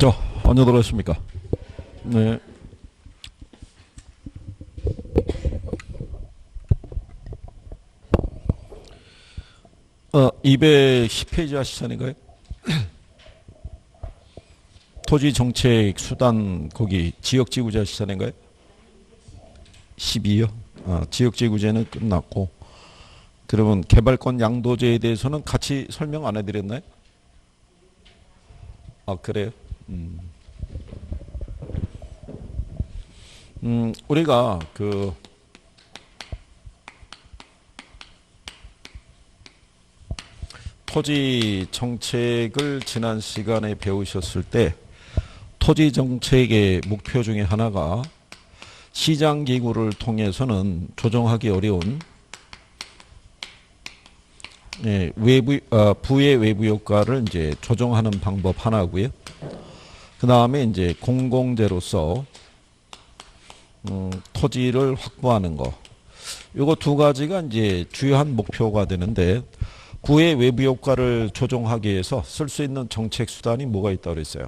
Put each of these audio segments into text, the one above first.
자, 언제 들어오십니까? 네. 210페이지 하시자니까요. 토지정책 수단 거기 지역지구제 하시자니까요. 12요. 지역지구제는 끝났고, 그러면 개발권 양도제에 대해서는 같이 설명 안 해드렸나요? 그래요? 우리가 그 토지 정책을 지난 시간에 배우셨을 때 토지 정책의 목표 중에 하나가 시장 기구를 통해서는 조정하기 어려운 부의 외부 효과를 이제 조정하는 방법 하나고요. 그 다음에 이제 공공재로서 토지를 확보하는 거. 요거 두 가지가 이제 주요한 목표가 되는데, 부의 외부 효과를 조정하기 위해서 쓸 수 있는 정책 수단이 뭐가 있다고 그랬어요?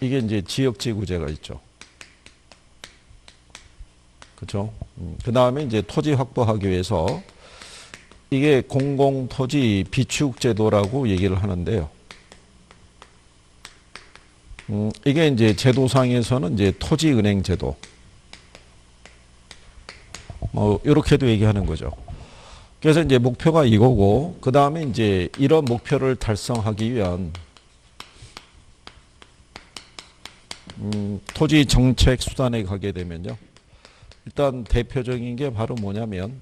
이게 이제 지역지구제가 있죠. 그렇죠? 그 다음에 이제 토지 확보하기 위해서 이게 공공토지 비축제도라고 얘기를 하는데요. 이게 이제 제도상에서는 이제 토지은행제도. 이렇게도 얘기하는 거죠. 그래서 이제 목표가 이거고, 그 다음에 이제 이런 목표를 달성하기 위한 토지 정책 수단에 가게 되면요. 일단 대표적인 게 바로 뭐냐면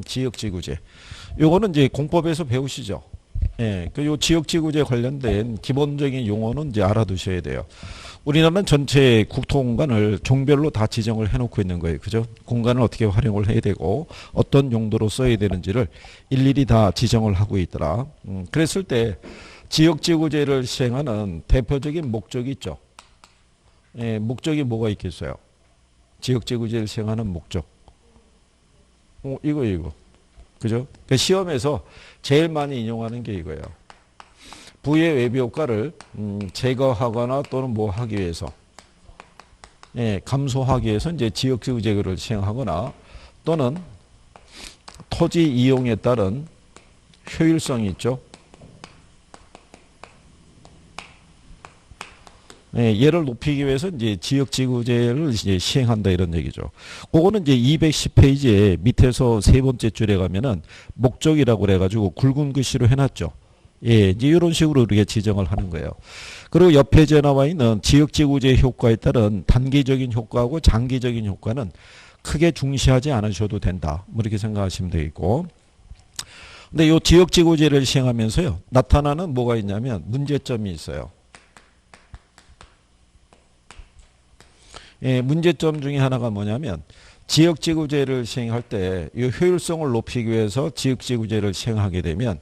지역지구제. 요거는 이제 공법에서 배우시죠. 예, 요 지역지구제 관련된 기본적인 용어는 이제 알아두셔야 돼요. 우리나라는 전체 국토공간을 종별로 다 지정을 해놓고 있는 거예요. 그죠? 공간을 어떻게 활용을 해야 되고 어떤 용도로 써야 되는지를 일일이 다 지정을 하고 있더라. 그랬을 때 지역지구제를 시행하는 대표적인 목적이 있죠. 예, 목적이 뭐가 있겠어요? 지역지구제를 시행하는 목적. 이거. 그죠? 그러니까 시험에서 제일 많이 인용하는 게 이거예요. 부의 외부 효과를 제거하거나 또는 뭐 하기 위해서, 감소하기 위해서 이제 지역지구제를 시행하거나 또는 토지 이용에 따른 효율성이 있죠. 얘를 높이기 위해서 이제 지역지구제를 이제 시행한다 이런 얘기죠. 그거는 이제 210페이지에 밑에서 세 번째 줄에 가면은 목적이라고 그래가지고 굵은 글씨로 해놨죠. 이제 이런 식으로 우리가 지정을 하는 거예요. 그리고 옆에 나와 있는 지역지구제 효과에 따른 단기적인 효과하고 장기적인 효과는 크게 중시하지 않으셔도 된다. 뭐 이렇게 생각하시면 되겠고. 근데 이 지역지구제를 시행하면서요, 나타나는 뭐가 있냐면 문제점이 있어요. 문제점 중에 하나가 뭐냐면 지역지구제를 시행할 때 이 효율성을 높이기 위해서 지역지구제를 시행하게 되면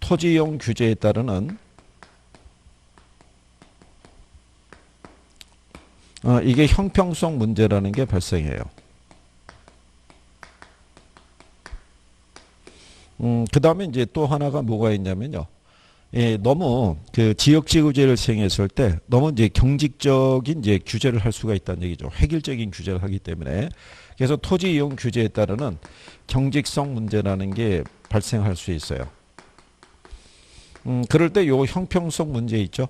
토지이용 규제에 따르는 이게 형평성 문제라는 게 발생해요. 그 다음에 이제 또 하나가 뭐가 있냐면요. 너무 그 지역지구제를 시행했을 때 너무 이제 경직적인 이제 규제를 할 수가 있다는 얘기죠. 획일적인 규제를 하기 때문에. 그래서 토지 이용 규제에 따르는 경직성 문제라는 게 발생할 수 있어요. 그럴 때 요 형평성 문제 있죠.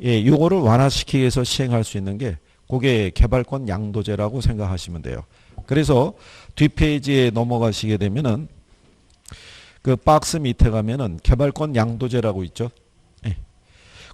요거를 완화시키기 위해서 시행할 수 있는 게 그게 개발권 양도제라고 생각하시면 돼요. 그래서 뒷페이지에 넘어가시게 되면은 그 박스 밑에 가면은 개발권 양도제라고 있죠.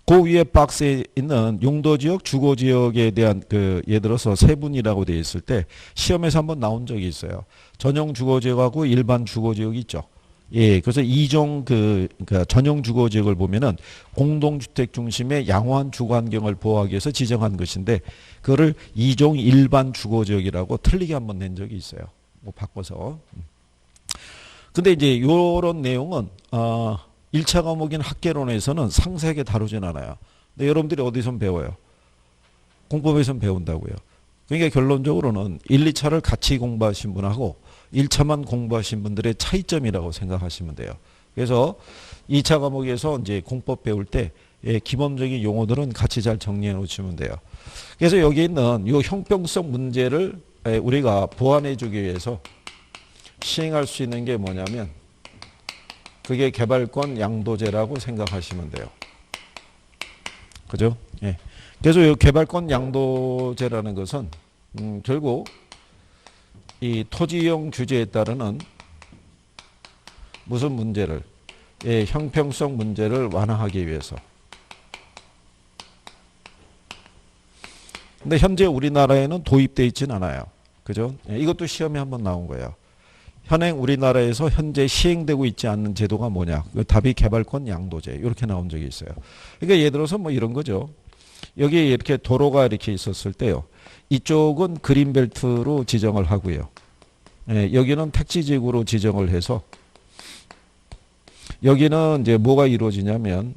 그 위에 박스에 있는 용도지역, 주거지역에 대한 그 예를 들어서 세분이라고 되어 있을 때 시험에서 한번 나온 적이 있어요. 전용 주거지역하고 일반 주거지역이 있죠. 그래서 이종 그러니까 전용 주거지역을 보면은 공동주택 중심의 양호한 주거환경을 보호하기 위해서 지정한 것인데 그거를 이종 일반 주거지역이라고 틀리게 한번 낸 적이 있어요. 뭐 바꿔서. 근데 이제 요런 내용은 1차 과목인 학개론에서는 상세하게 다루진 않아요. 근데 여러분들이 어디서 배워요? 공법에서 배운다고요. 그러니까 결론적으로는 1, 2차를 같이 공부하신 분하고 1차만 공부하신 분들의 차이점이라고 생각하시면 돼요. 그래서 2차 과목에서 이제 공법 배울 때 예, 기본적인 용어들은 같이 잘 정리해 놓으시면 돼요. 그래서 여기 있는 이 형평성 문제를 우리가 보완해 주기 위해서 시행할 수 있는 게 뭐냐면 그게 개발권 양도제라고 생각하시면 돼요. 그죠? 예. 그래서 이 개발권 양도제라는 것은 결국 이 토지이용 규제에 따르는 무슨 문제를 예, 형평성 문제를 완화하기 위해서. 근데 현재 우리나라에는 도입되어 있지는 않아요. 그죠? 예, 이것도 시험에 한번 나온 거예요. 현행 우리나라에서 현재 시행되고 있지 않는 제도가 뭐냐? 그 답이 개발권 양도제. 이렇게 나온 적이 있어요. 그러니까 예를 들어서 뭐 이런 거죠. 여기 이렇게 도로가 이렇게 있었을 때요. 이쪽은 그린벨트로 지정을 하고요. 예, 여기는 택지지구로 지정을 해서 여기는 이제 뭐가 이루어지냐면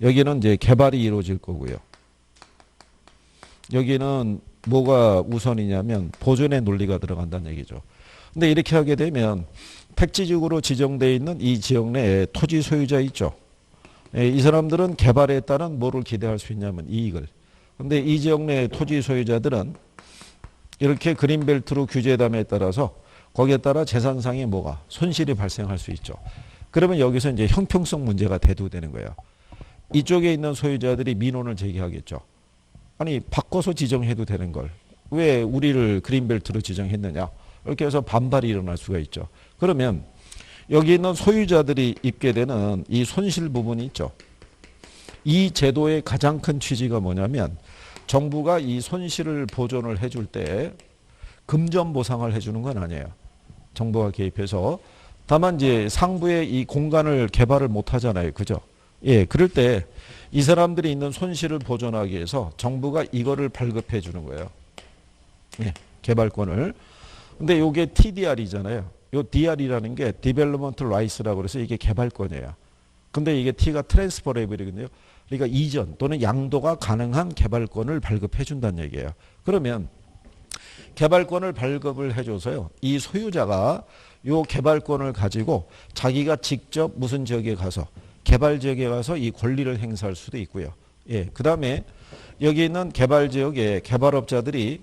여기는 이제 개발이 이루어질 거고요. 여기는 뭐가 우선이냐면 보존의 논리가 들어간다는 얘기죠. 근데 이렇게 하게 되면 택지지구로 지정되어 있는 이 지역 내에 토지 소유자 있죠. 이 사람들은 개발에 따른 뭐를 기대할 수 있냐면 이익을. 근데 이 지역 내의 토지 소유자들은 이렇게 그린벨트로 규제됨에 따라서 거기에 따라 재산상의 뭐가 손실이 발생할 수 있죠. 그러면 여기서 이제 형평성 문제가 대두되는 거예요. 이쪽에 있는 소유자들이 민원을 제기하겠죠. 아니 바꿔서 지정해도 되는 걸 왜 우리를 그린벨트로 지정했느냐. 이렇게 해서 반발이 일어날 수가 있죠. 그러면 여기 있는 소유자들이 입게 되는 이 손실 부분이 있죠. 이 제도의 가장 큰 취지가 뭐냐면 정부가 이 손실을 보존을 해줄 때 금전 보상을 해주는 건 아니에요. 정부가 개입해서. 다만 이제 상부에 이 공간을 개발을 못 하잖아요. 그죠? 예, 그럴 때 이 사람들이 있는 손실을 보존하기 위해서 정부가 이거를 발급해 주는 거예요. 예, 개발권을. 근데 요게 TDR이잖아요. 요 DR이라는 게 Development Rights라고 그래서 이게 개발권이에요. 근데 이게 T가 트랜스퍼레이블이거든요. 그러니까 이전 또는 양도가 가능한 개발권을 발급해 준다는 얘기예요. 그러면 개발권을 발급을 해줘서요. 이 소유자가 요 개발권을 가지고 자기가 직접 무슨 지역에 가서 개발 지역에 가서 이 권리를 행사할 수도 있고요. 예, 그 다음에 여기 있는 개발 지역에 개발업자들이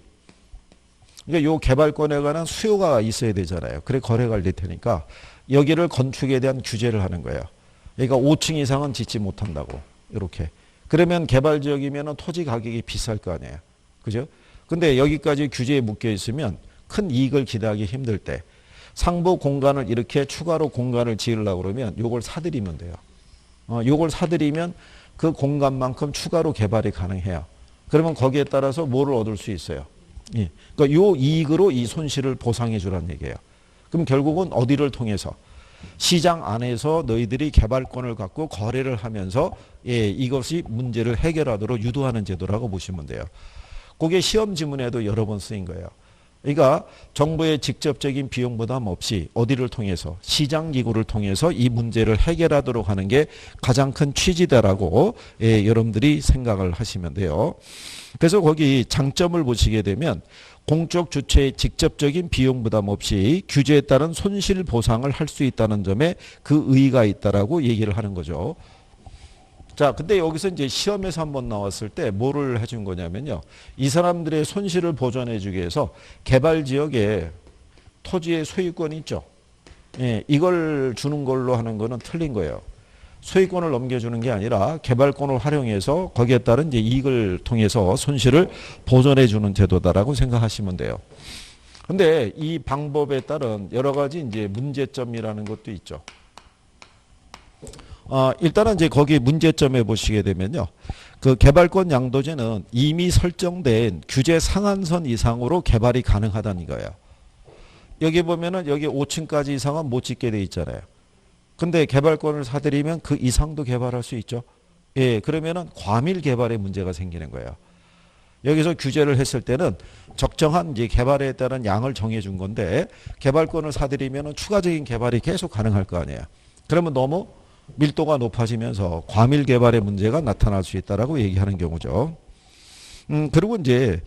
그러니까 요 개발권에 관한 수요가 있어야 되잖아요. 그래 거래가 될 테니까 여기를 건축에 대한 규제를 하는 거예요. 그러니까 5층 이상은 짓지 못한다고 이렇게. 그러면 개발 지역이면 토지 가격이 비쌀 거 아니에요. 그죠? 근데 여기까지 규제에 묶여 있으면 큰 이익을 기대하기 힘들 때 상부 공간을 이렇게 추가로 공간을 지으려고 그러면 요걸 사들이면 돼요. 요걸 사들이면 그 공간만큼 추가로 개발이 가능해요. 그러면 거기에 따라서 뭐를 얻을 수 있어요. 예. 그러니까 요 이익으로 이 손실을 보상해 주라는 얘기예요. 그럼 결국은 어디를 통해서 시장 안에서 너희들이 개발권을 갖고 거래를 하면서 예, 이것이 문제를 해결하도록 유도하는 제도라고 보시면 돼요. 그게 시험 지문에도 여러 번 쓰인 거예요. 그러니까 정부의 직접적인 비용 부담 없이 어디를 통해서 시장기구를 통해서 이 문제를 해결하도록 하는 게 가장 큰 취지다라고 예, 여러분들이 생각을 하시면 돼요. 그래서 거기 장점을 보시게 되면 공적 주체의 직접적인 비용 부담 없이 규제에 따른 손실 보상을 할 수 있다는 점에 그 의의가 있다라고 얘기를 하는 거죠. 자, 근데 여기서 이제 시험에서 한번 나왔을 때 뭐를 해준 거냐면요. 이 사람들의 손실을 보전해 주기 위해서 개발 지역에 토지의 소유권이 있죠. 예, 이걸 주는 걸로 하는 거는 틀린 거예요. 소유권을 넘겨주는 게 아니라 개발권을 활용해서 거기에 따른 이제 이익을 통해서 손실을 보전해 주는 제도다라고 생각하시면 돼요. 근데 이 방법에 따른 여러 가지 이제 문제점이라는 것도 있죠. 일단은 이제 거기 문제점에 보시게 되면요. 그 개발권 양도제는 이미 설정된 규제 상한선 이상으로 개발이 가능하다는 거예요. 여기 보면은 여기 5층까지 이상은 못 짓게 돼 있잖아요. 근데 개발권을 사들이면 그 이상도 개발할 수 있죠. 예, 그러면은 과밀 개발에 문제가 생기는 거예요. 여기서 규제를 했을 때는 적정한 이제 개발에 따른 양을 정해준 건데 개발권을 사들이면은 추가적인 개발이 계속 가능할 거 아니에요. 그러면 너무 밀도가 높아지면서 과밀 개발의 문제가 나타날 수 있다라고 얘기하는 경우죠. 그리고 이제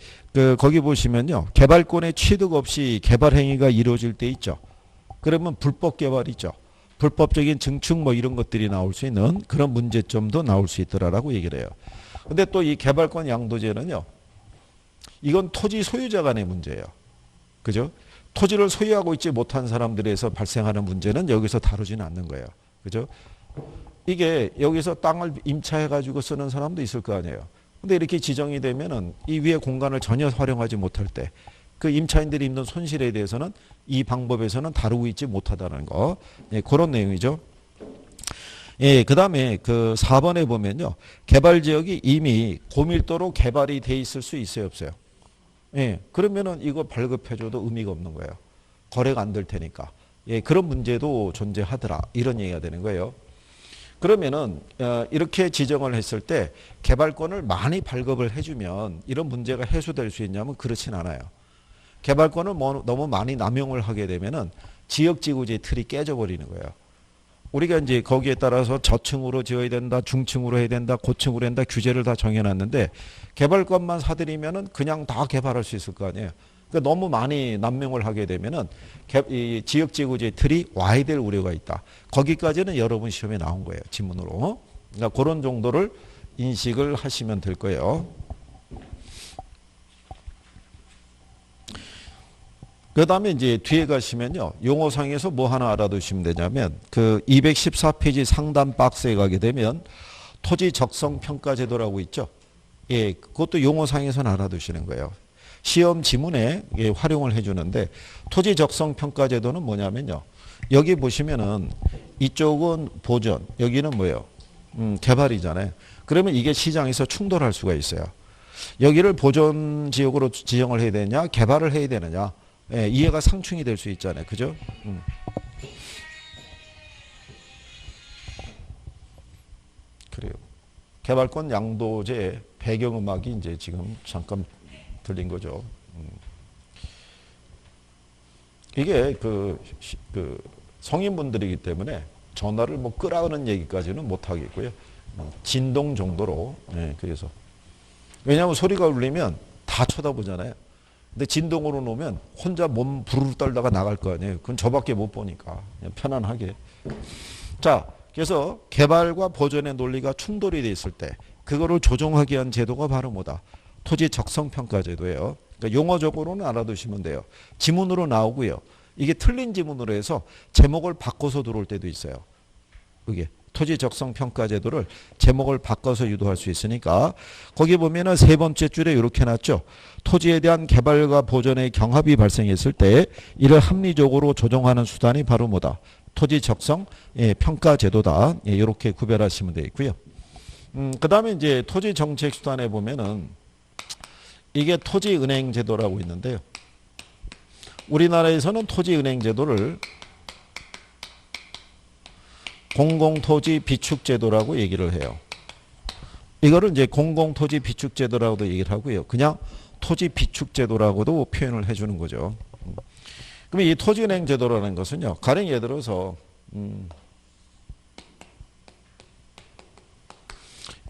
거기 보시면요. 개발권의 취득 없이 개발 행위가 이루어질 때 있죠. 그러면 불법 개발이죠. 불법적인 증축 뭐 이런 것들이 나올 수 있는 그런 문제점도 나올 수 있더라라고 얘기를 해요. 근데 또 이 개발권 양도제는요. 이건 토지 소유자 간의 문제예요. 그죠? 토지를 소유하고 있지 못한 사람들에서 발생하는 문제는 여기서 다루지는 않는 거예요. 그죠? 이게 여기서 땅을 임차해가지고 쓰는 사람도 있을 거 아니에요. 근데 이렇게 지정이 되면은 이 위에 공간을 전혀 활용하지 못할 때 그 임차인들이 입는 손실에 대해서는 이 방법에서는 다루고 있지 못하다는 거. 예, 그런 내용이죠. 예, 그 다음에 그 4번에 보면요. 개발 지역이 이미 고밀도로 개발이 돼 있을 수 있어요, 없어요? 예, 그러면은 이거 발급해줘도 의미가 없는 거예요. 거래가 안 될 테니까. 예, 그런 문제도 존재하더라. 이런 얘기가 되는 거예요. 그러면은 이렇게 지정을 했을 때 개발권을 많이 발급을 해주면 이런 문제가 해소될 수 있냐면 그렇진 않아요. 개발권을 너무 많이 남용을 하게 되면은 지역지구제 틀이 깨져버리는 거예요. 우리가 이제 거기에 따라서 저층으로 지어야 된다, 중층으로 해야 된다, 고층으로 해야 된다 규제를 다 정해놨는데 개발권만 사들이면은 그냥 다 개발할 수 있을 거 아니에요. 그러니까 너무 많이 남용을 하게 되면은 이 지역지구제 틀이 와야 될 우려가 있다. 거기까지는 여러분 시험에 나온 거예요. 지문으로. 그러니까 그런 정도를 인식을 하시면 될 거예요. 그 다음에 이제 뒤에 가시면요. 용어상에서 뭐 하나 알아두시면 되냐면 그 214페이지 상단 박스에 가게 되면 토지 적성 평가 제도라고 있죠. 예, 그것도 용어상에서는 알아두시는 거예요. 시험 지문에 예, 활용을 해주는데 토지 적성 평가 제도는 뭐냐면요. 여기 보시면은 이쪽은 보전, 여기는 뭐예요? 개발이잖아요. 그러면 이게 시장에서 충돌할 수가 있어요. 여기를 보전 지역으로 지정을 해야 되냐, 개발을 해야 되느냐. 예, 이해가 상충이 될 수 있잖아요. 그죠? 그래요. 개발권 양도제 배경음악이 이제 지금 잠깐 들린 거죠. 이게 그 성인분들이기 때문에 전화를 뭐 끄라는 얘기까지는 못 하겠고요. 진동 정도로. 예, 그래서. 왜냐하면 소리가 울리면 다 쳐다보잖아요. 근데 진동으로 놓으면 혼자 몸 부르르 떨다가 나갈 거 아니에요. 그건 저밖에 못 보니까 그냥 편안하게. 자, 그래서 개발과 보존의 논리가 충돌이 돼 있을 때 그거를 조정하기 위한 제도가 바로 뭐다? 토지 적성평가 제도예요. 그러니까 용어적으로는 알아두시면 돼요. 지문으로 나오고요. 이게 틀린 지문으로 해서 제목을 바꿔서 들어올 때도 있어요. 그게. 토지 적성 평가 제도를 제목을 바꿔서 유도할 수 있으니까 거기 보면은 세 번째 줄에 이렇게 놨죠. 토지에 대한 개발과 보존의 경합이 발생했을 때 이를 합리적으로 조정하는 수단이 바로 뭐다? 토지 적성 평가 제도다. 이렇게 구별하시면 되겠고요. 그다음에 이제 토지 정책 수단에 보면은 이게 토지은행 제도라고 있는데요. 우리나라에서는 토지은행 제도를 공공토지 비축제도라고 얘기를 해요. 이거를 이제 공공토지 비축제도라고도 얘기를 하고요. 그냥 토지 비축제도라고도 표현을 해주는 거죠. 그럼 이 토지은행 제도라는 것은요. 가령 예를 들어서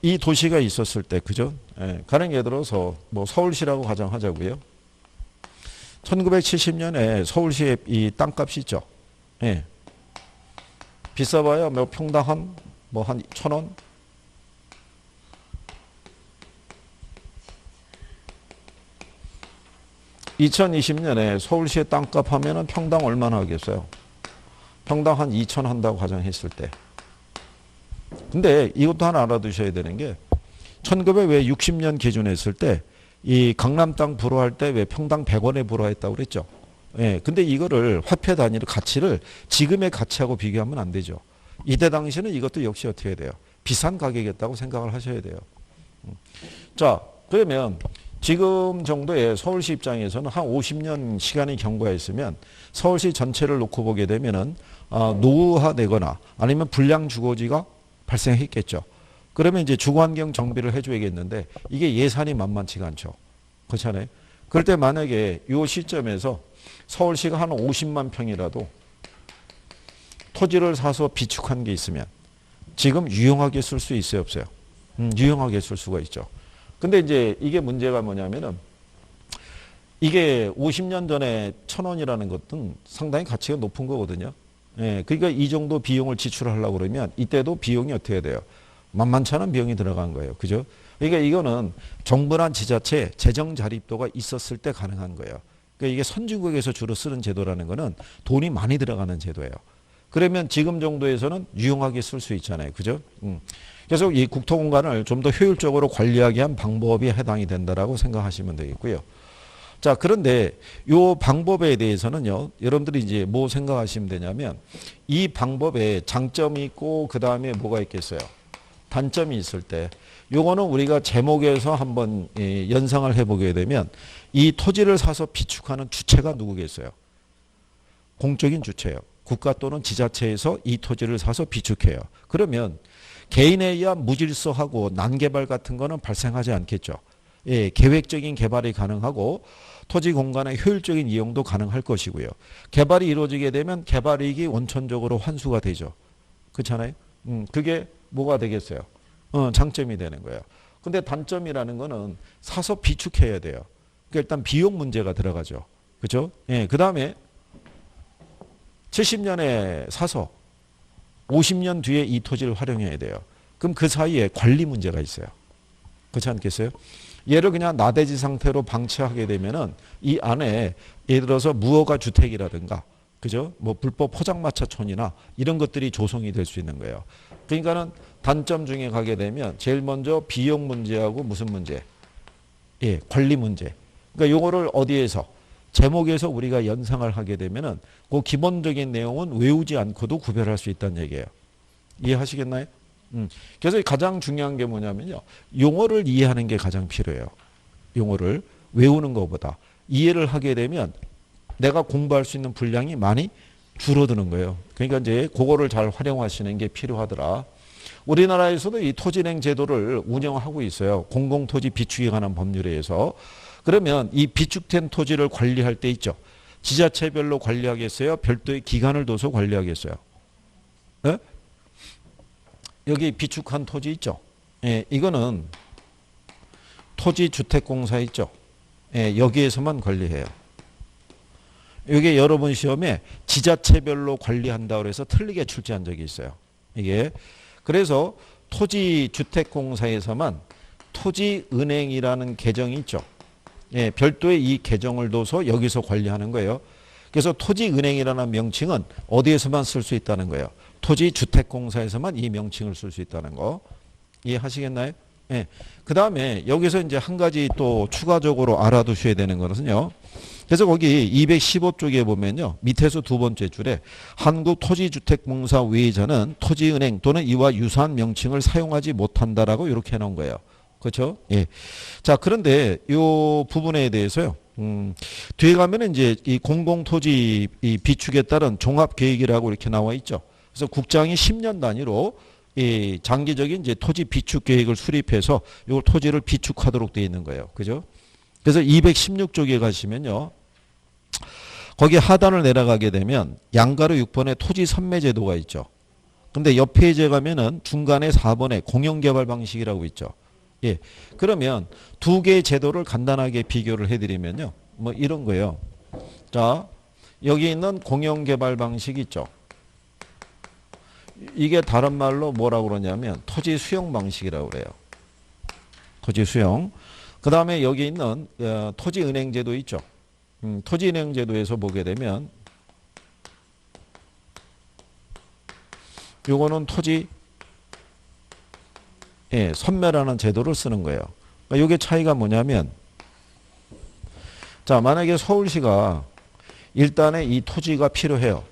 이 도시가 있었을 때, 그죠? 예, 가령 예를 들어서 뭐 서울시라고 가정하자고요. 1970년에 서울시의 이 땅값이 있죠. 예. 비싸봐야 뭐 평당 한 1,000원? 2020년에 서울시의 땅값 하면은 평당 얼마나 하겠어요? 평당 한 2,000 한다고 가정했을 때. 근데 이것도 하나 알아두셔야 되는 게 1960년 기준했을 때 이 강남 땅 불허할 때 왜 평당 100원에 불허했다고 그랬죠? 예, 근데 이거를 화폐 단위로 가치를 지금의 가치하고 비교하면 안 되죠. 이때 당시는 이것도 역시 어떻게 해야 돼요? 비싼 가격이었다고 생각을 하셔야 돼요. 자, 그러면 지금 정도의 서울시 입장에서는 한 50년 시간이 경과해 있으면 서울시 전체를 놓고 보게 되면은 노후화되거나 아니면 불량 주거지가 발생했겠죠. 그러면 이제 주거환경 정비를 해줘야겠는데 이게 예산이 만만치가 않죠. 그렇잖아요. 그럴 때 만약에 이 시점에서 서울시가 한 50만 평이라도 토지를 사서 비축한 게 있으면 지금 유용하게 쓸 수 있어요, 없어요? 유용하게 쓸 수가 있죠. 근데 이제 이게 문제가 뭐냐면은 이게 50년 전에 1,000원이라는 것은 상당히 가치가 높은 거거든요. 예, 그러니까 이 정도 비용을 지출하려고 그러면 이때도 비용이 어떻게 돼요? 만만치 않은 비용이 들어간 거예요. 그죠? 그러니까 이거는 정부나 지자체 재정 자립도가 있었을 때 가능한 거예요. 그러니까 이게 선진국에서 주로 쓰는 제도라는 거는 돈이 많이 들어가는 제도예요. 그러면 지금 정도에서는 유용하게 쓸 수 있잖아요. 그죠? 그래서 이 국토공간을 좀 더 효율적으로 관리하기 위한 방법이 해당이 된다라고 생각하시면 되겠고요. 자, 그런데 이 방법에 대해서는요, 여러분들이 이제 뭐 생각하시면 되냐면, 이 방법에 장점이 있고, 그 다음에 뭐가 있겠어요? 단점이 있을 때, 요거는 우리가 제목에서 한번 연상을 해보게 되면, 이 토지를 사서 비축하는 주체가 누구겠어요? 공적인 주체예요. 국가 또는 지자체에서 이 토지를 사서 비축해요. 그러면 개인에 의한 무질서하고 난개발 같은 거는 발생하지 않겠죠. 예, 계획적인 개발이 가능하고 토지 공간의 효율적인 이용도 가능할 것이고요. 개발이 이루어지게 되면 개발이익이 원천적으로 환수가 되죠. 그렇잖아요. 그게 뭐가 되겠어요? 장점이 되는 거예요. 근데 단점이라는 거는 사서 비축해야 돼요. 그러니까 일단 비용 문제가 들어가죠. 그죠? 예, 그 다음에 70년에 사서 50년 뒤에 이 토지를 활용해야 돼요. 그럼 그 사이에 관리 문제가 있어요. 그렇지 않겠어요? 얘를 그냥 나대지 상태로 방치하게 되면은 이 안에 예를 들어서 무허가 주택이라든가, 그죠? 뭐 불법 포장마차촌이나 이런 것들이 조성이 될 수 있는 거예요. 그러니까는 단점 중에 가게 되면 제일 먼저 비용 문제하고 무슨 문제? 예, 관리 문제. 그러니까 요거를 어디에서? 제목에서 우리가 연상을 하게 되면은 그 기본적인 내용은 외우지 않고도 구별할 수 있다는 얘기예요. 이해하시겠나요? 그래서 가장 중요한 게 뭐냐면요. 용어를 이해하는 게 가장 필요해요. 용어를 외우는 것보다 이해를 하게 되면 내가 공부할 수 있는 분량이 많이 줄어드는 거예요. 그러니까 이제 그거를 잘 활용하시는 게 필요하더라. 우리나라에서도 이 토지은행 제도를 운영하고 있어요. 공공토지 비축에 관한 법률에 의해서. 그러면 이 비축된 토지를 관리할 때 있죠. 지자체별로 관리하겠어요? 별도의 기관을 둬서 관리하겠어요? 네? 여기 비축한 토지 있죠. 예, 이거는 토지주택공사 있죠. 예, 여기에서만 관리해요. 이게 여러분 시험에 지자체별로 관리한다고 해서 틀리게 출제한 적이 있어요. 이게 그래서 토지주택공사에서만 토지은행이라는 계정이 있죠. 예, 별도의 이 계정을 둬서 여기서 관리하는 거예요. 그래서 토지은행이라는 명칭은 어디에서만 쓸 수 있다는 거예요. 토지주택공사에서만 이 명칭을 쓸 수 있다는 거. 이해하시겠나요? 예. 그 다음에 여기서 이제 한 가지 또 추가적으로 알아두셔야 되는 것은요. 그래서 거기 215쪽에 보면요. 밑에서 두 번째 줄에 한국토지주택공사 외자는 토지은행 또는 이와 유사한 명칭을 사용하지 못한다라고 이렇게 해놓은 거예요. 그렇죠? 예. 자, 그런데 이 부분에 대해서요. 뒤에 가면은 이제 이 공공토지 이 비축에 따른 종합계획이라고 이렇게 나와 있죠. 그래서 국장이 10년 단위로 이 장기적인 이제 토지 비축 계획을 수립해서 이 토지를 비축하도록 되어 있는 거예요. 그죠? 그래서 216쪽에 가시면요. 거기 하단을 내려가게 되면 양가로 6번에 토지 선매 제도가 있죠. 근데 옆 페이지에 가면은 중간에 4번에 공영개발 방식이라고 있죠. 예. 그러면 두 개의 제도를 간단하게 비교를 해드리면요. 뭐 이런 거예요. 자, 여기 있는 공영개발 방식 있죠. 이게 다른 말로 뭐라고 그러냐면 토지 수용 방식이라고 그래요. 토지 수용. 그 다음에 여기 있는 토지은행 제도 있죠. 토지은행 제도에서 보게 되면 요거는 토지 예, 선매라는 제도를 쓰는 거예요. 그러니까 이게 차이가 뭐냐면 자, 만약에 서울시가 일단은 이 토지가 필요해요.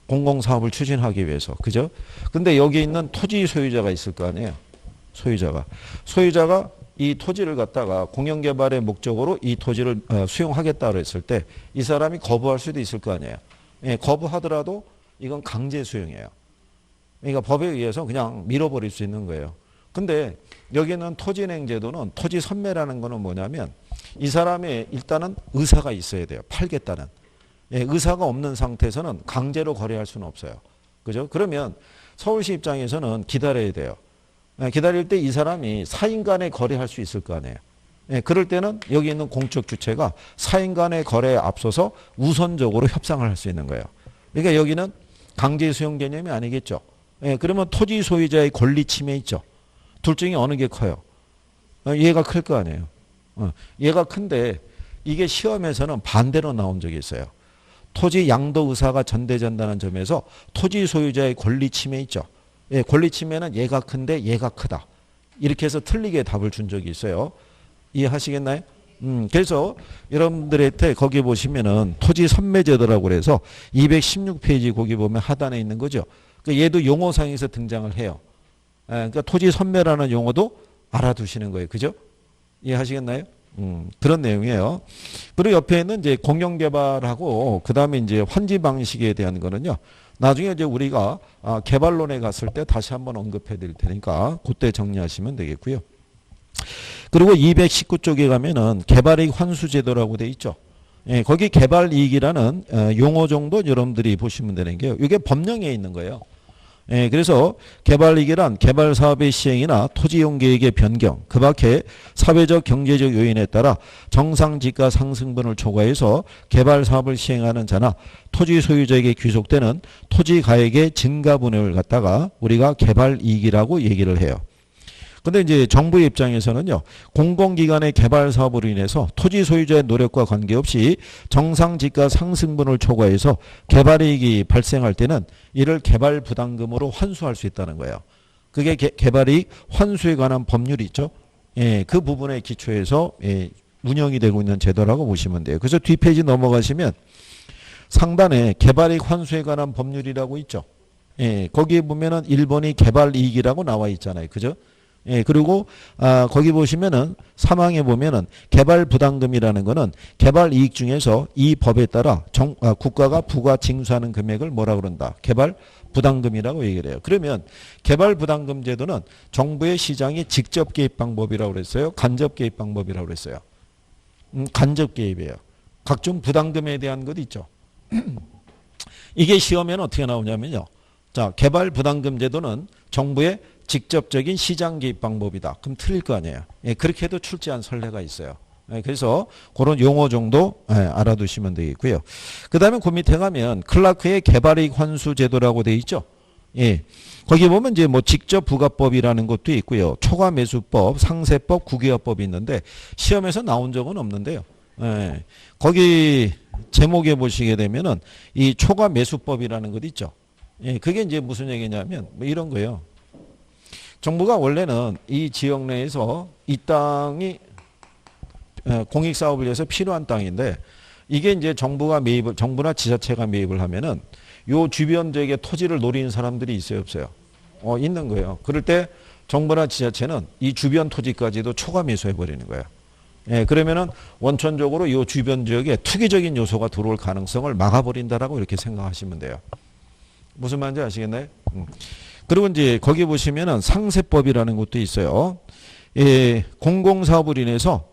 공공사업을 추진하기 위해서. 그죠? 근데 여기 있는 토지 소유자가 있을 거 아니에요. 소유자가 이 토지를 갖다가 공영개발의 목적으로 이 토지를 수용하겠다고 했을 때 이 사람이 거부할 수도 있을 거 아니에요. 예, 거부하더라도 이건 강제 수용이에요. 그러니까 법에 의해서 그냥 밀어버릴 수 있는 거예요. 근데 여기는 토지은행 제도는 토지 선매라는 거는 뭐냐면 이 사람의 일단은 의사가 있어야 돼요. 팔겠다는. 예, 의사가 없는 상태에서는 강제로 거래할 수는 없어요. 그죠? 그러면 서울시 입장에서는 기다려야 돼요. 예, 기다릴 때 이 사람이 사인 간에 거래할 수 있을 거 아니에요. 예, 그럴 때는 여기 있는 공적 주체가 사인 간의 거래에 앞서서 우선적으로 협상을 할 수 있는 거예요. 그러니까 여기는 강제 수용 개념이 아니겠죠. 예, 그러면 토지 소유자의 권리 침해 있죠. 둘 중에 어느 게 커요? 얘가 클 거 아니에요. 얘가 큰데 이게 시험에서는 반대로 나온 적이 있어요. 토지 양도 의사가 전대된다는 점에서 토지 소유자의 권리 침해 있죠. 예, 권리 침해는 얘가 큰데 얘가 크다. 이렇게 해서 틀리게 답을 준 적이 있어요. 이해하시겠나요? 그래서 여러분들한테 거기 보시면은 토지 선매제도라고 그래서 216페이지 거기 보면 하단에 있는 거죠. 그러니까 얘도 용어상에서 등장을 해요. 예, 그러니까 토지 선매라는 용어도 알아두시는 거예요. 그죠? 이해하시겠나요? 그런 내용이에요. 그리고 옆에는 이제 공영개발하고 그 다음에 이제 환지 방식에 대한 거는요. 나중에 이제 우리가 개발론에 갔을 때 다시 한번 언급해 드릴 테니까 그때 정리하시면 되겠고요. 그리고 219쪽에 가면은 개발이익 환수제도라고 돼 있죠. 예, 거기 개발이익이라는 용어 정도 여러분들이 보시면 되는 게요. 이게 법령에 있는 거예요. 예, 그래서 개발이익이란 개발 사업의 시행이나 토지용 계획의 변경, 그 밖에 사회적 경제적 요인에 따라 정상지가 상승분을 초과해서 개발 사업을 시행하는 자나 토지 소유자에게 귀속되는 토지 가액의 증가분을 갖다가 우리가 개발이익이라고 얘기를 해요. 근데 이제 정부의 입장에서는요, 공공기관의 개발 사업으로 인해서 토지 소유자의 노력과 관계없이 정상지가 상승분을 초과해서 개발이익이 발생할 때는 이를 개발 부담금으로 환수할 수 있다는 거예요. 그게 개발이익 환수에 관한 법률이 있죠. 예, 그 부분에 기초해서 운영이 되고 있는 제도라고 보시면 돼요. 그래서 뒷페이지 넘어가시면 상단에 개발이익 환수에 관한 법률이라고 있죠. 예, 거기에 보면은 1번이 개발이익이라고 나와 있잖아요. 그죠? 예, 그리고 거기 보시면은 사망에 보면은 개발 부담금이라는 거는 개발 이익 중에서 이 법에 따라 국가가 부과 징수하는 금액을 뭐라 그런다? 개발 부담금이라고 얘기를 해요. 그러면 개발 부담금 제도는 정부의 시장이 직접 개입 방법이라고 그랬어요. 간접 개입 방법이라고 그랬어요. 간접 개입이에요. 각종 부담금에 대한 것 있죠. 이게 시험에는 어떻게 나오냐면요. 자, 개발 부담금 제도는 정부의 직접적인 시장 개입 방법이다. 그럼 틀릴 거 아니에요. 예, 그렇게 해도 출제한 선례가 있어요. 예, 그래서 그런 용어 정도 알아두시면 되겠고요. 그 다음에 그 밑에 가면 클라크의 개발이익 환수 제도라고 돼 있죠. 예, 거기 보면 이제 뭐 직접 부가법이라는 것도 있고요. 초과매수법, 상세법, 국유화법이 있는데 시험에서 나온 적은 없는데요. 예, 거기 제목에 보시게 되면은 이 초과매수법이라는 것 있죠. 예, 그게 이제 무슨 얘기냐면 뭐 이런 거예요. 정부가 원래는 이 지역 내에서 이 땅이 공익사업을 위해서 필요한 땅인데 이게 이제 정부나 지자체가 매입을 하면은 요 주변 지역의 토지를 노리는 사람들이 있어요, 없어요? 있는 거예요. 그럴 때 정부나 지자체는 이 주변 토지까지도 초과 매수해 버리는 거예요. 예, 그러면은 원천적으로 요 주변 지역에 투기적인 요소가 들어올 가능성을 막아버린다라고 이렇게 생각하시면 돼요. 무슨 말인지 아시겠나요? 그리고 이제 거기 보시면은 상세법이라는 것도 있어요. 예, 공공사업을 인해서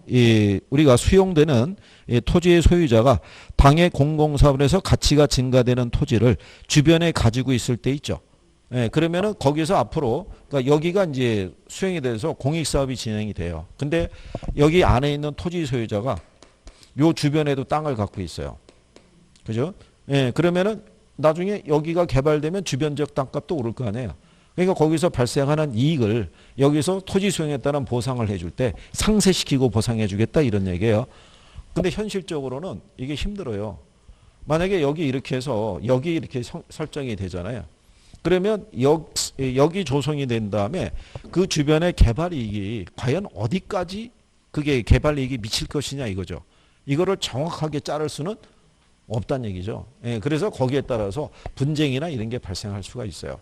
우리가 수용되는 토지의 소유자가 당의 공공사업을 해서 가치가 증가되는 토지를 주변에 가지고 있을 때 있죠. 예, 그러면은 거기서 앞으로 그러니까 여기가 이제 수용이 돼서 공익사업이 진행이 돼요. 근데 여기 안에 있는 토지 소유자가 요 주변에도 땅을 갖고 있어요. 그죠? 예, 그러면은 나중에 여기가 개발되면 주변 지역 땅값도 오를 거 아니에요. 그러니까 거기서 발생하는 이익을 여기서 토지 수용에 따른 보상을 해줄 때 상쇄시키고 보상해 주겠다 이런 얘기예요. 근데 현실적으로는 이게 힘들어요. 만약에 여기 이렇게 해서 여기 이렇게 설정이 되잖아요. 그러면 여기 조성이 된 다음에 그 주변의 개발 이익이 과연 어디까지 그게 개발 이익이 미칠 것이냐 이거죠. 이거를 정확하게 자를 수는 없다는 얘기죠. 예, 그래서 거기에 따라서 분쟁이나 이런 게 발생할 수가 있어요.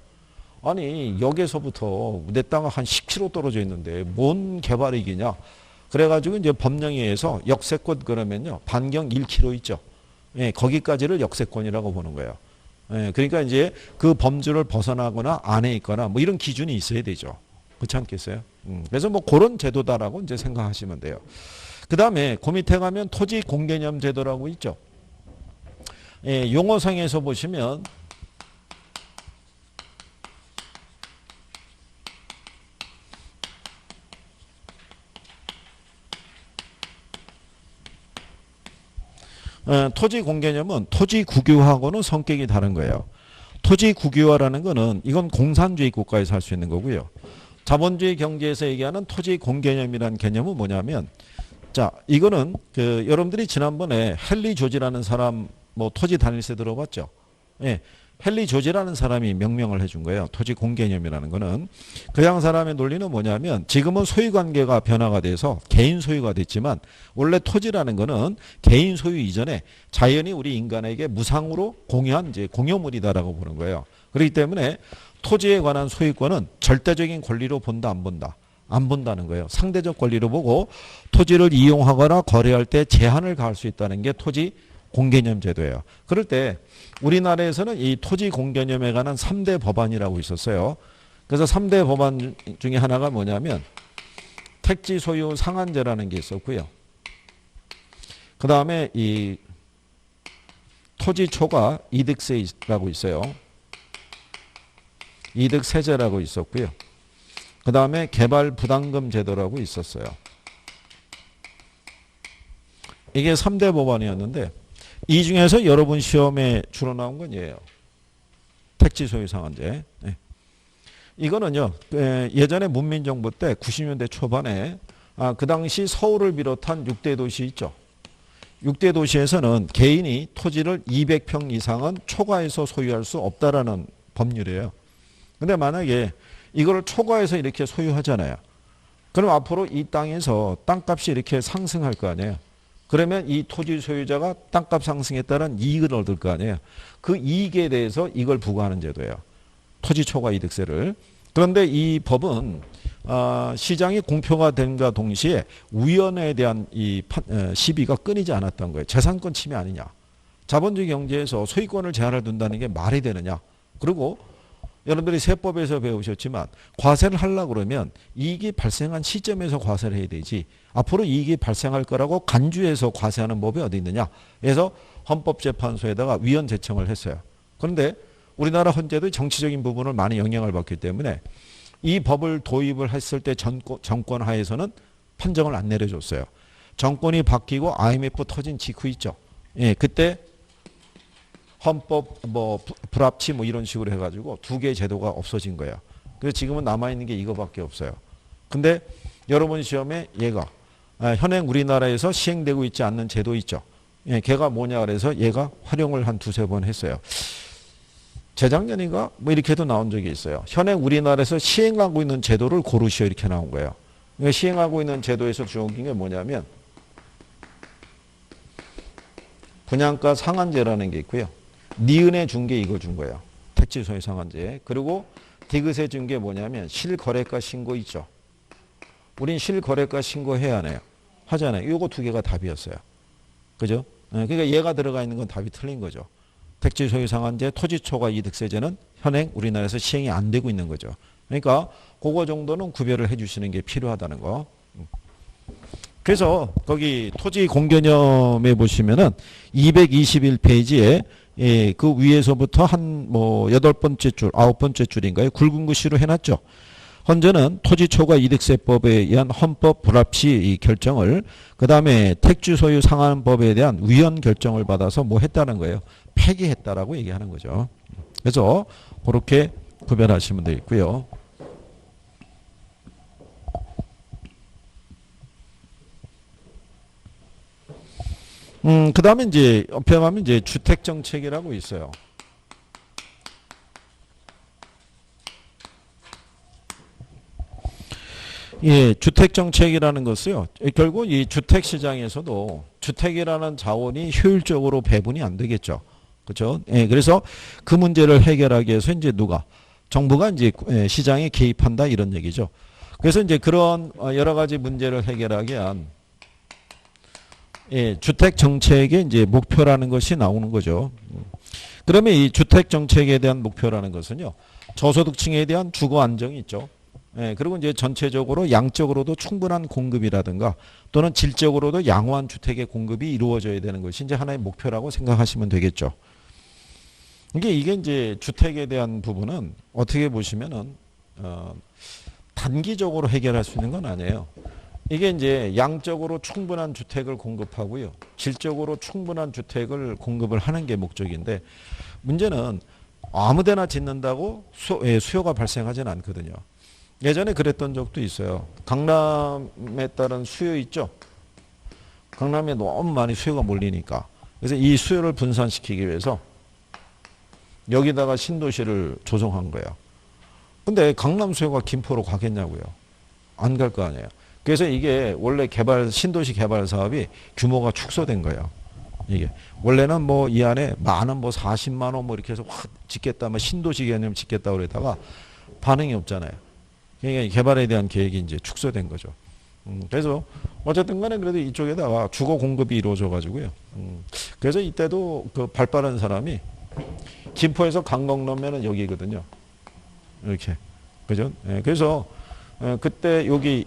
아니 여기서부터 내 땅은 한 10km 떨어져 있는데 뭔 개발이익이냐. 그래가지고 이제 법령에 의해서 역세권 그러면요 반경 1km 있죠. 예, 거기까지를 역세권이라고 보는 거예요. 예, 그러니까 이제 그 범주를 벗어나거나 안에 있거나 뭐 이런 기준이 있어야 되죠. 그렇지 않겠어요? 그래서 뭐 그런 제도다라고 이제 생각하시면 돼요. 그 다음에 그 밑에 가면 토지 공개념 제도라고 있죠. 예, 용어상에서 보시면 토지 공개념은 토지 국유하고는 성격이 다른 거예요. 토지 국유화라는 거는 이건 공산주의 국가에서 할 수 있는 거고요. 자본주의 경제에서 얘기하는 토지 공개념이라는 개념은 뭐냐면, 자, 이거는 여러분들이 지난번에 헨리 조지라는 사람 뭐 토지 다닐세 들어봤죠? 예. 헨리 조지라는 사람이 명명을 해준 거예요. 토지 공개념이라는 거는. 그 양 사람의 논리는 뭐냐면, 지금은 소유관계가 변화가 돼서 개인 소유가 됐지만 원래 토지라는 거는 개인 소유 이전에 자연히 우리 인간에게 무상으로 공유한 이제 공유물이다라고 보는 거예요. 그렇기 때문에 토지에 관한 소유권은 절대적인 권리로 본다, 안 본다? 안 본다는 거예요. 상대적 권리로 보고 토지를 이용하거나 거래할 때 제한을 가할 수 있다는 게 토지 공개념 제도예요. 그럴 때 우리나라에서는 이 토지 공개념에 관한 3대 법안이라고 있었어요. 그래서 3대 법안 중에 하나가 뭐냐면 택지 소유 상한제라는 게 있었고요. 그 다음에 이 토지 초과 이득세라고 있어요. 이득세제라고 있었고요. 그 다음에 개발 부담금 제도라고 있었어요. 이게 3대 법안이었는데 이 중에서 여러분 시험에 주로 나온 건 얘예요. 택지 소유 상한제. 네. 이거는요. 예전에 문민정부 때 90년대 초반에 그 당시 서울을 비롯한 6대 도시 있죠. 6대 도시에서는 개인이 토지를 200평 이상은 초과해서 소유할 수 없다라는 법률이에요. 근데 만약에 이거를 초과해서 이렇게 소유하잖아요. 그럼 앞으로 이 땅에서 땅값이 이렇게 상승할 거 아니에요. 그러면 이 토지 소유자가 땅값 상승에 따른 이익을 얻을 거 아니에요. 그 이익에 대해서 이걸 부과하는 제도예요. 토지 초과 이득세를. 그런데 이 법은 시장이 공표가 된과 동시에 위원회에 대한 이 시비가 끊이지 않았던 거예요. 재산권 침해 아니냐. 자본주의 경제에서 소유권을 제한을 둔다는 게 말이 되느냐. 그리고 여러분들이 세법에서 배우셨지만 과세를 하려고 그러면 이익이 발생한 시점에서 과세를 해야 되지 앞으로 이익이 발생할 거라고 간주해서 과세하는 법이 어디 있느냐. 그래서 헌법재판소에다가 위헌 제청을 했어요. 그런데 우리나라 헌재도 정치적인 부분을 많이 영향을 받기 때문에 이 법을 도입을 했을 때 정권 하에서는 판정을 안 내려줬어요. 정권이 바뀌고 IMF 터진 직후 있죠. 예, 그때 헌법 뭐 불합치 뭐 이런 식으로 해가지고 두 개의 제도가 없어진 거예요. 그래서 지금은 남아있는 게 이거밖에 없어요. 근데 여러분 시험에 얘가 현행 우리나라에서 시행되고 있지 않는 제도 있죠. 예, 걔가 뭐냐 그래서 얘가 활용을 한 두세 번 했어요. 재작년인가 뭐 이렇게도 나온 적이 있어요. 현행 우리나라에서 시행하고 있는 제도를 고르시오 이렇게 나온 거예요. 그러니까 시행하고 있는 제도에서 주어진 게 뭐냐면 분양가 상한제라는 게 있고요. 니은에 준 게 이거 준 거예요. 택지 소유 상한제. 그리고 디귿에 준 게 뭐냐면 실거래가 신고 있죠. 우린 실거래가 신고해야 하네요. 하잖아요. 이거 두 개가 답이었어요. 그죠? 그러니까 얘가 들어가 있는 건 답이 틀린 거죠. 택지 소유 상한제, 토지 초과 이득세제는 현행 우리나라에서 시행이 안 되고 있는 거죠. 그러니까 그거 정도는 구별을 해 주시는 게 필요하다는 거. 그래서 거기 토지 공개념에 보시면은 221페이지에 예, 그 위에서부터 한 뭐 8번째 줄, 9번째 줄인가요? 굵은 글씨로 해놨죠. 헌재는 토지 초과 이득세법에 의한 헌법 불합치 이 결정을 그 다음에 택지 소유 상한법에 대한 위헌 결정을 받아서 뭐 했다는 거예요. 폐기했다라고 얘기하는 거죠. 그래서 그렇게 구별하시면 되겠고요. 그 다음에 이제 옆에 가면 이제 주택정책이라고 있어요. 예, 주택정책이라는 것은요, 결국 이 주택시장에서도 주택이라는 자원이 효율적으로 배분이 안 되겠죠. 그렇죠? 예, 그래서 그 문제를 해결하기 위해서 이제 누가? 정부가 이제 시장에 개입한다 이런 얘기죠. 그래서 이제 그런 여러 가지 문제를 해결하기 위한 예, 주택 정책의 이제 목표라는 것이 나오는 거죠. 그러면 이 주택 정책에 대한 목표라는 것은요, 저소득층에 대한 주거 안정이 있죠. 예, 그리고 이제 전체적으로 양적으로도 충분한 공급이라든가 또는 질적으로도 양호한 주택의 공급이 이루어져야 되는 것이 이제 하나의 목표라고 생각하시면 되겠죠. 이게 이제 주택에 대한 부분은 어떻게 보시면은 단기적으로 해결할 수 있는 건 아니에요. 이게 이제 양적으로 충분한 주택을 공급하고요. 질적으로 충분한 주택을 공급을 하는 게 목적인데 문제는 아무데나 짓는다고 수요가 발생하지는 않거든요. 예전에 그랬던 적도 있어요. 강남에 따른 수요 있죠. 강남에 너무 많이 수요가 몰리니까. 그래서 이 수요를 분산시키기 위해서 여기다가 신도시를 조성한 거예요. 근데 강남 수요가 김포로 가겠냐고요. 안 갈 거 아니에요. 그래서 이게 원래 신도시 개발 사업이 규모가 축소된 거예요. 이게 원래는 뭐 이 안에 많은 뭐 40만 원 뭐 이렇게 해서 확 짓겠다, 뭐 신도시 개념 짓겠다 그러다가 반응이 없잖아요. 그러니까 개발에 대한 계획이 이제 축소된 거죠. 그래서 어쨌든 간에 그래도 이쪽에다가 주거 공급이 이루어져 가지고요. 그래서 이때도 그 발빠른 사람이 김포에서 강릉 넣으면은 여기거든요. 이렇게. 그죠? 예, 그래서 그때 여기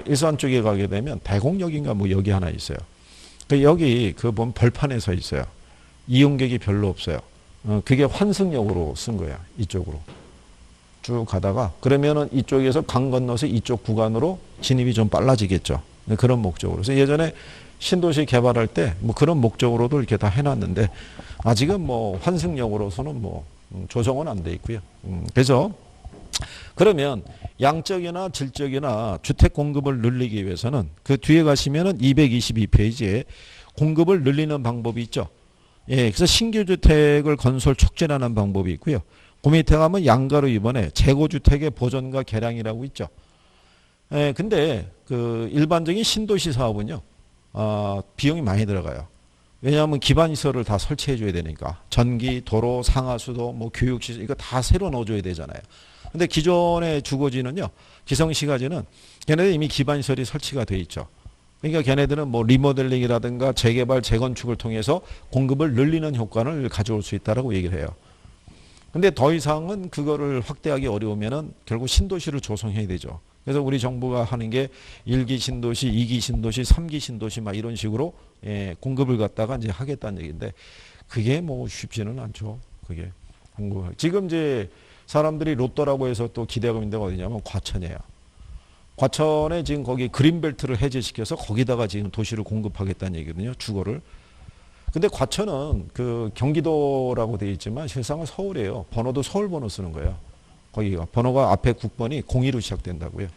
일산 쪽에 가게 되면 대곡역인가 뭐 여기 하나 있어요. 여기 그 보면 벌판에 서 있어요. 이용객이 별로 없어요. 그게 환승역으로 쓴 거야. 이쪽으로. 쭉 가다가 그러면은 이쪽에서 강 건너서 이쪽 구간으로 진입이 좀 빨라지겠죠. 그런 목적으로. 그래서 예전에 신도시 개발할 때 뭐 그런 목적으로도 이렇게 다 해놨는데 아직은 뭐 환승역으로서는 뭐 조성은 안 돼 있고요. 그래서 그러면 양적이나 질적이나 주택 공급을 늘리기 위해서는 그 뒤에 가시면은 222페이지에 공급을 늘리는 방법이 있죠. 예, 그래서 신규 주택을 건설 촉진하는 방법이 있고요. 그 밑에 가면 양가로 이번에 재고주택의 보존과 개량이라고 있죠. 예, 근데 그 일반적인 신도시 사업은요, 비용이 많이 들어가요. 왜냐하면 기반시설을 다 설치해 줘야 되니까. 전기, 도로, 상하수도, 뭐 교육시설, 이거 다 새로 넣어줘야 되잖아요. 근데 기존의 주거지는요, 기성시가지는 걔네들 이미 기반시설이 설치가 돼 있죠. 그러니까 걔네들은 뭐 리모델링이라든가 재개발, 재건축을 통해서 공급을 늘리는 효과를 가져올 수 있다라고 얘기를 해요. 근데 더 이상은 그거를 확대하기 어려우면은 결국 신도시를 조성해야 되죠. 그래서 우리 정부가 하는 게 1기 신도시, 2기 신도시, 3기 신도시 막 이런 식으로 공급을 갖다가 이제 하겠다는 얘기인데 그게 뭐 쉽지는 않죠. 그게 공급. 지금 이제 사람들이 로또라고 해서 또 기대하고 있는 데가 어디냐면 과천이에요. 과천에 지금 거기 그린벨트를 해제시켜서 거기다가 지금 도시를 공급하겠다는 얘기거든요. 주거를. 근데 과천은 그 경기도라고 되어 있지만 실상은 서울이에요. 번호도 서울 번호 쓰는 거예요. 거기가 번호가 앞에 국번이 02로 시작된다고요.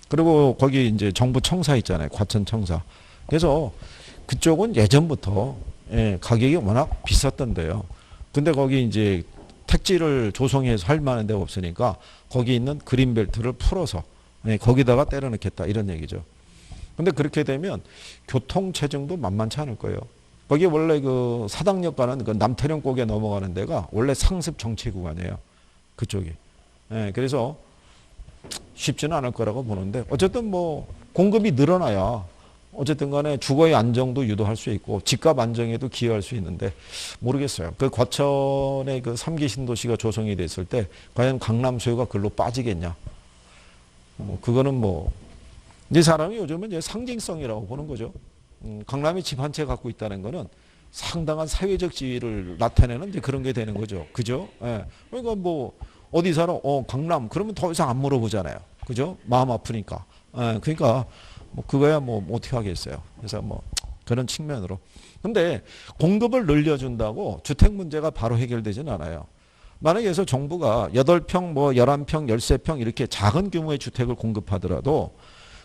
그리고 거기 이제 정부 청사 있잖아요. 과천 청사. 그래서 그쪽은 예전부터 가격이 워낙 비쌌던데요. 근데 거기 이제 택지를 조성해서 할 만한 데가 없으니까 거기 있는 그린벨트를 풀어서 거기다가 때려 넣겠다 이런 얘기죠. 근데 그렇게 되면 교통 체증도 만만치 않을 거예요. 거기 원래 그 사당역 가는 그 남태령곡에 넘어가는 데가 원래 상습 정체 구간이에요. 그쪽이. 그래서 쉽지는 않을 거라고 보는데 어쨌든 뭐 공급이 늘어나야 어쨌든 간에 주거의 안정도 유도할 수 있고 집값 안정에도 기여할 수 있는데 모르겠어요. 그 과천의 그 3기 신도시가 조성이 됐을 때 과연 강남 수요가 글로 빠지겠냐. 뭐 그거는 뭐 이 사람이 요즘은 이제 상징성이라고 보는 거죠. 강남이 집 한 채 갖고 있다는 거는 상당한 사회적 지위를 나타내는 이제 그런 게 되는 거죠. 그죠? 그러니까 뭐 어디 살아? 강남. 그러면 더 이상 안 물어보잖아요. 그죠? 마음 아프니까. 그러니까 뭐 그거야 뭐 어떻게 하겠어요. 그래서 뭐 그런 측면으로. 근데 공급을 늘려준다고 주택 문제가 바로 해결되지는 않아요. 만약에 해서 정부가 8평, 뭐 11평, 13평 이렇게 작은 규모의 주택을 공급하더라도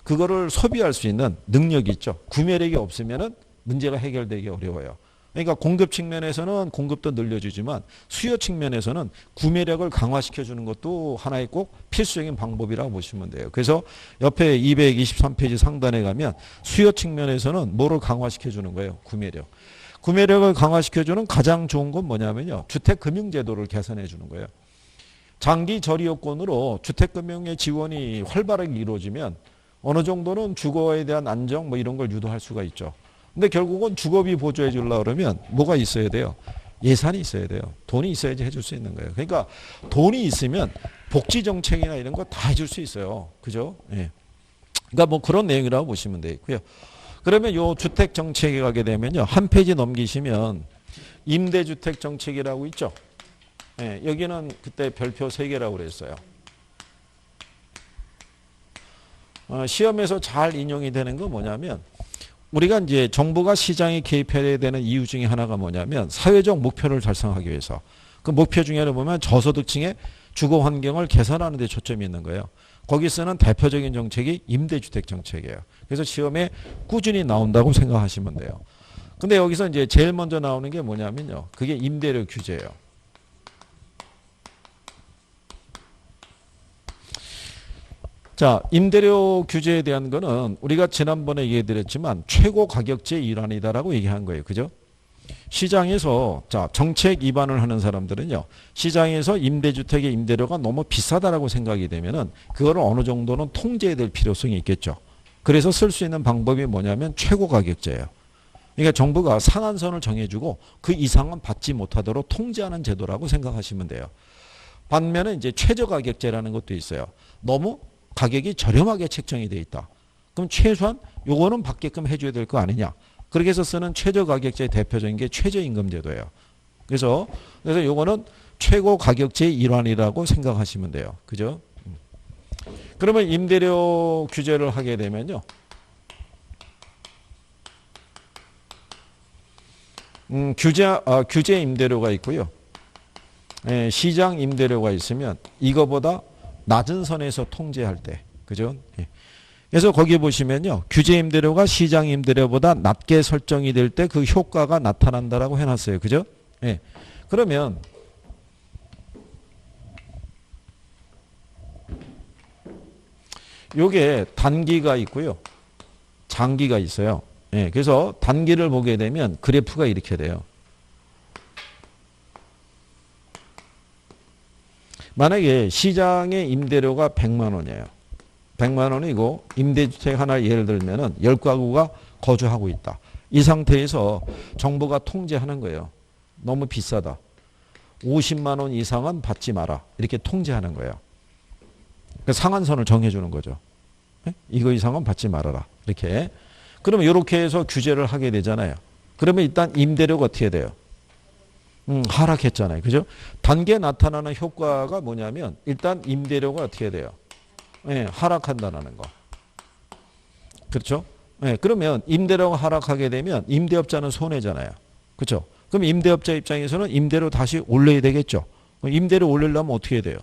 그거를 소비할 수 있는 능력이 있죠. 구매력이 없으면은 문제가 해결되기 어려워요. 그러니까 공급 측면에서는 공급도 늘려주지만 수요 측면에서는 구매력을 강화시켜주는 것도 하나의 꼭 필수적인 방법이라고 보시면 돼요. 그래서 옆에 223페이지 상단에 가면 수요 측면에서는 뭐를 강화시켜주는 거예요? 구매력. 구매력을 강화시켜주는 가장 좋은 건 뭐냐면요. 주택금융제도를 개선해 주는 거예요. 장기 저리여건으로 주택금융의 지원이 활발하게 이루어지면 어느 정도는 주거에 대한 안정 뭐 이런 걸 유도할 수가 있죠. 근데 결국은 주거비 보조해 주려고 그러면 뭐가 있어야 돼요? 예산이 있어야 돼요. 돈이 있어야지 해줄 수 있는 거예요. 그러니까 돈이 있으면 복지 정책이나 이런 거 다 해줄 수 있어요. 그죠? 예. 그러니까 뭐 그런 내용이라고 보시면 되고요. 그러면 요 주택 정책에 가게 되면요. 한 페이지 넘기시면 임대주택 정책이라고 있죠. 예. 여기는 그때 별표 3개라고 그랬어요. 시험에서 잘 인용이 되는 건 뭐냐면 우리가 이제 정부가 시장에 개입해야 되는 이유 중에 하나가 뭐냐면 사회적 목표를 달성하기 위해서 그 목표 중에는 보면 저소득층의 주거 환경을 개선하는 데 초점이 있는 거예요. 거기 쓰는 대표적인 정책이 임대주택 정책이에요. 그래서 시험에 꾸준히 나온다고 생각하시면 돼요. 근데 여기서 이제 제일 먼저 나오는 게 뭐냐면요. 그게 임대료 규제예요. 자, 임대료 규제에 대한 거는 우리가 지난번에 얘기해드렸지만 최고 가격제의 일환이다라고 얘기한 거예요. 그죠? 시장에서 자 정책 위반을 하는 사람들은요. 시장에서 임대주택의 임대료가 너무 비싸다라고 생각이 되면은 그거를 어느 정도는 통제해야 될 필요성이 있겠죠. 그래서 쓸 수 있는 방법이 뭐냐면 최고 가격제예요. 그러니까 정부가 상한선을 정해주고 그 이상은 받지 못하도록 통제하는 제도라고 생각하시면 돼요. 반면에 이제 최저 가격제라는 것도 있어요. 너무 가격이 저렴하게 책정이 돼 있다. 그럼 최소한 요거는 받게끔 해줘야 될 거 아니냐. 그렇게 해서 쓰는 최저 가격제의 대표적인 게 최저임금제도예요. 그래서 요거는 최고 가격제의 일환이라고 생각하시면 돼요. 그죠? 그러면 임대료 규제를 하게 되면요. 규제 임대료가 있고요. 시장 임대료가 있으면 이거보다 낮은 선에서 통제할 때. 그죠? 그래서 거기 보시면요. 규제 임대료가 시장 임대료보다 낮게 설정이 될 때 그 효과가 나타난다라고 해놨어요. 그죠? 예. 그러면 요게 단기가 있고요. 장기가 있어요. 예. 그래서 단기를 보게 되면 그래프가 이렇게 돼요. 만약에 시장의 임대료가 100만 원이에요. 100만 원이고 임대주택 하나 예를 들면은 10가구가 거주하고 있다. 이 상태에서 정부가 통제하는 거예요. 너무 비싸다. 50만 원 이상은 받지 마라. 이렇게 통제하는 거예요. 그러니까 상한선을 정해주는 거죠. 이거 이상은 받지 말아라. 이렇게. 그러면 이렇게 해서 규제를 하게 되잖아요. 그러면 일단 임대료가 어떻게 돼요? 하락했잖아요. 그죠? 단계에 나타나는 효과가 뭐냐면 일단 임대료가 어떻게 돼요? 예, 하락한다는 거. 그렇죠? 예, 그러면 임대료가 하락하게 되면 임대업자는 손해잖아요. 그렇죠? 그럼 임대업자 입장에서는 임대료 다시 올려야 되겠죠. 임대료 올리려면 어떻게 해야 돼요?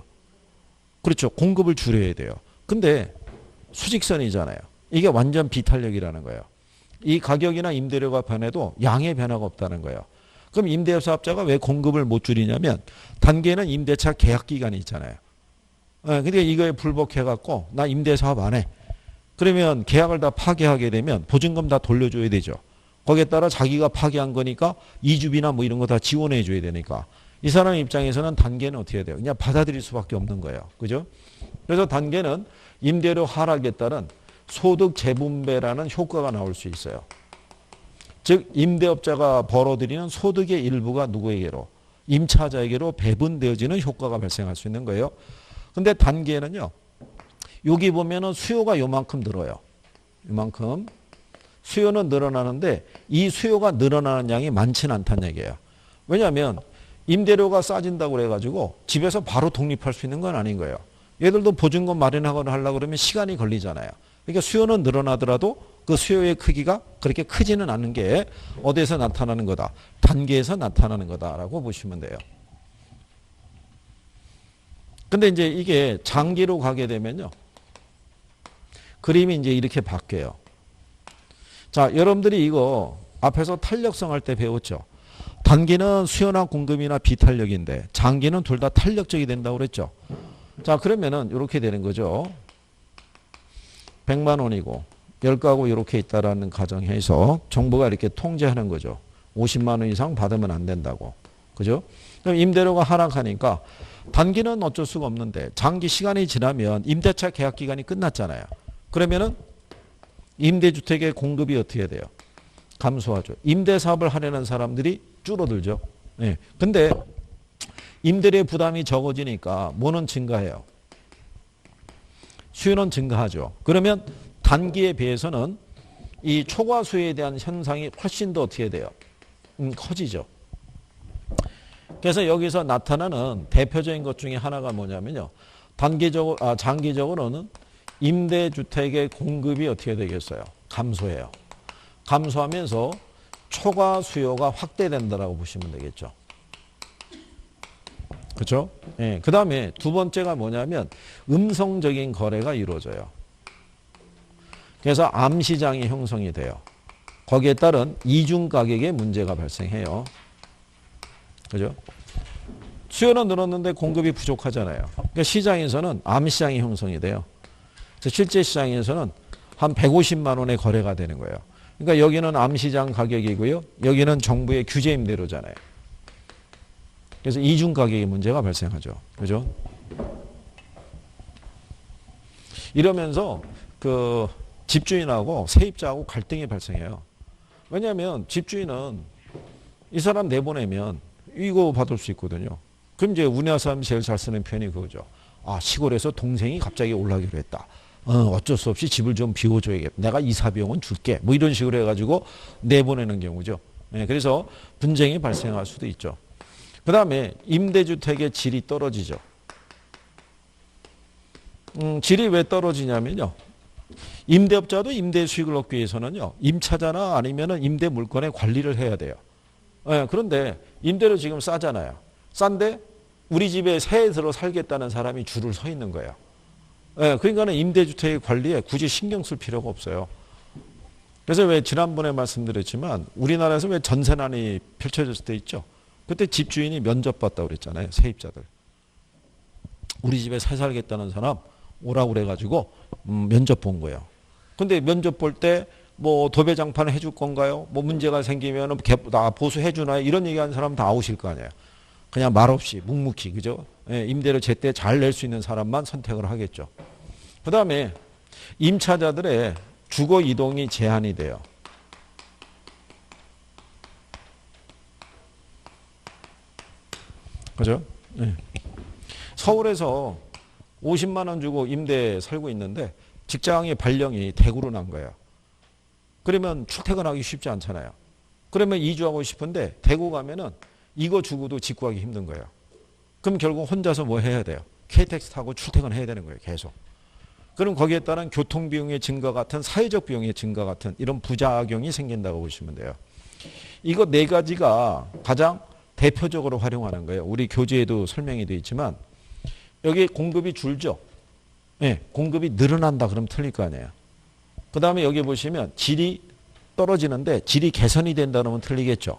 그렇죠. 공급을 줄여야 돼요. 근데 수직선이잖아요. 이게 완전 비탄력이라는 거예요. 이 가격이나 임대료가 변해도 양의 변화가 없다는 거예요. 그럼 임대사업자가 왜 공급을 못 줄이냐면 단계는 임대차 계약 기간이 있잖아요. 근데 이거에 불복해갖고 나 임대사업 안 해. 그러면 계약을 다 파기하게 되면 보증금 다 돌려줘야 되죠. 거기에 따라 자기가 파기한 거니까 이주비나 뭐 이런 거 다 지원해 줘야 되니까 이 사람 입장에서는 단계는 어떻게 해야 돼요? 그냥 받아들일 수밖에 없는 거예요. 그죠? 그래서 단계는 임대료 하락에 따른 소득 재분배라는 효과가 나올 수 있어요. 즉 임대업자가 벌어들이는 소득의 일부가 누구에게로? 임차자에게로 배분되어지는 효과가 발생할 수 있는 거예요. 근데 단계는요. 여기 보면은 수요가 요만큼 늘어요. 요만큼. 수요는 늘어나는데 이 수요가 늘어나는 양이 많지는 않다는 얘기예요. 왜냐하면 임대료가 싸진다고 그래가지고 집에서 바로 독립할 수 있는 건 아닌 거예요. 얘들도 보증금 마련하거나 하려고 그러면 시간이 걸리잖아요. 그러니까 수요는 늘어나더라도 그 수요의 크기가 그렇게 크지는 않은 게 어디에서 나타나는 거다? 단계에서 나타나는 거다라고 보시면 돼요. 근데 이제 이게 장기로 가게 되면요. 그림이 이제 이렇게 바뀌어요. 자, 여러분들이 이거 앞에서 탄력성 할 때 배웠죠. 단기는 수요나 공급이나 비탄력인데 장기는 둘 다 탄력적이 된다고 그랬죠. 자, 그러면은 이렇게 되는 거죠. 100만 원이고 10가구 이렇게 있다라는 가정에서 정부가 이렇게 통제하는 거죠. 50만 원 이상 받으면 안 된다고. 그죠? 그럼 임대료가 하락하니까 단기는 어쩔 수가 없는데 장기 시간이 지나면 임대차 계약 기간이 끝났잖아요. 그러면은 임대주택의 공급이 어떻게 돼요? 감소하죠. 임대사업을 하려는 사람들이 줄어들죠. 네. 근데 임대료의 부담이 적어지니까 뭐는 증가해요? 수요는 증가하죠. 그러면 단기에 비해서는 이 초과 수요에 대한 현상이 훨씬 더 어떻게 돼요? 커지죠. 그래서 여기서 나타나는 대표적인 것 중에 하나가 뭐냐면요. 장기적으로는 임대주택의 공급이 어떻게 되겠어요? 감소해요. 감소하면서 초과 수요가 확대된다라고 보시면 되겠죠. 그렇죠? 예. 그다음에 두 번째가 뭐냐면 음성적인 거래가 이루어져요. 그래서 암시장이 형성이 돼요. 거기에 따른 이중 가격의 문제가 발생해요. 그죠? 수요는 늘었는데 공급이 부족하잖아요. 그러니까 시장에서는 암시장이 형성이 돼요. 그래서 실제 시장에서는 한 150만 원의 거래가 되는 거예요. 그러니까 여기는 암시장 가격이고요. 여기는 정부의 규제 임대료잖아요. 그래서 이중 가격의 문제가 발생하죠. 그죠? 이러면서 그 집주인하고 세입자하고 갈등이 발생해요. 왜냐하면 집주인은 이 사람 내보내면 이거 받을 수 있거든요. 그럼 이제 우리나라 사람이 제일 잘 쓰는 표현이 그거죠. 아, 시골에서 동생이 갑자기 올라기로 했다. 어쩔 수 없이 집을 좀 비워줘야겠다. 내가 이사 비용은 줄게. 뭐 이런 식으로 해가지고 내보내는 경우죠. 네, 그래서 분쟁이 발생할 수도 있죠. 그 다음에 임대주택의 질이 떨어지죠. 질이 왜 떨어지냐면요. 임대업자도 임대 수익을 얻기 위해서는요. 임차자나 아니면 임대 물건의 관리를 해야 돼요. 네, 그런데 임대료 지금 싸잖아요. 싼데 우리 집에 새에 들어 살겠다는 사람이 줄을 서 있는 거예요. 네, 그러니까 임대주택의 관리에 굳이 신경 쓸 필요가 없어요. 그래서 왜 지난번에 말씀드렸지만 우리나라에서 왜 전세난이 펼쳐졌을 때 있죠. 그때 집주인이 면접봤다고 그랬잖아요. 세입자들. 우리 집에 새 살겠다는 사람 오라고 그래가지고 면접 본 거예요. 근데 면접 볼 때 뭐 도배장판 해줄 건가요? 뭐 문제가 생기면 나 보수해 주나요? 이런 얘기하는 사람 다 아우실 거 아니에요. 그냥 말없이 묵묵히 그죠? 예, 임대료 제때 잘 낼 수 있는 사람만 선택을 하겠죠. 그 다음에 임차자들의 주거 이동이 제한이 돼요. 그죠? 네. 서울에서 50만 원 주고 임대 살고 있는데 직장의 발령이 대구로 난 거예요. 그러면 출퇴근하기 쉽지 않잖아요. 그러면 이주하고 싶은데 대구 가면은 이거 주고도 집 구하기 힘든 거예요. 그럼 결국 혼자서 뭐 해야 돼요? KTX 타고 출퇴근해야 되는 거예요. 계속. 그럼 거기에 따른 교통비용의 증가 같은 사회적 비용의 증가 같은 이런 부작용이 생긴다고 보시면 돼요. 이거 네 가지가 가장 대표적으로 활용하는 거예요. 우리 교재에도 설명이 되어 있지만 여기 공급이 줄죠. 네, 공급이 늘어난다 그러면 틀릴 거 아니에요. 그 다음에 여기 보시면 질이 떨어지는데 질이 개선이 된다 그러면 틀리겠죠.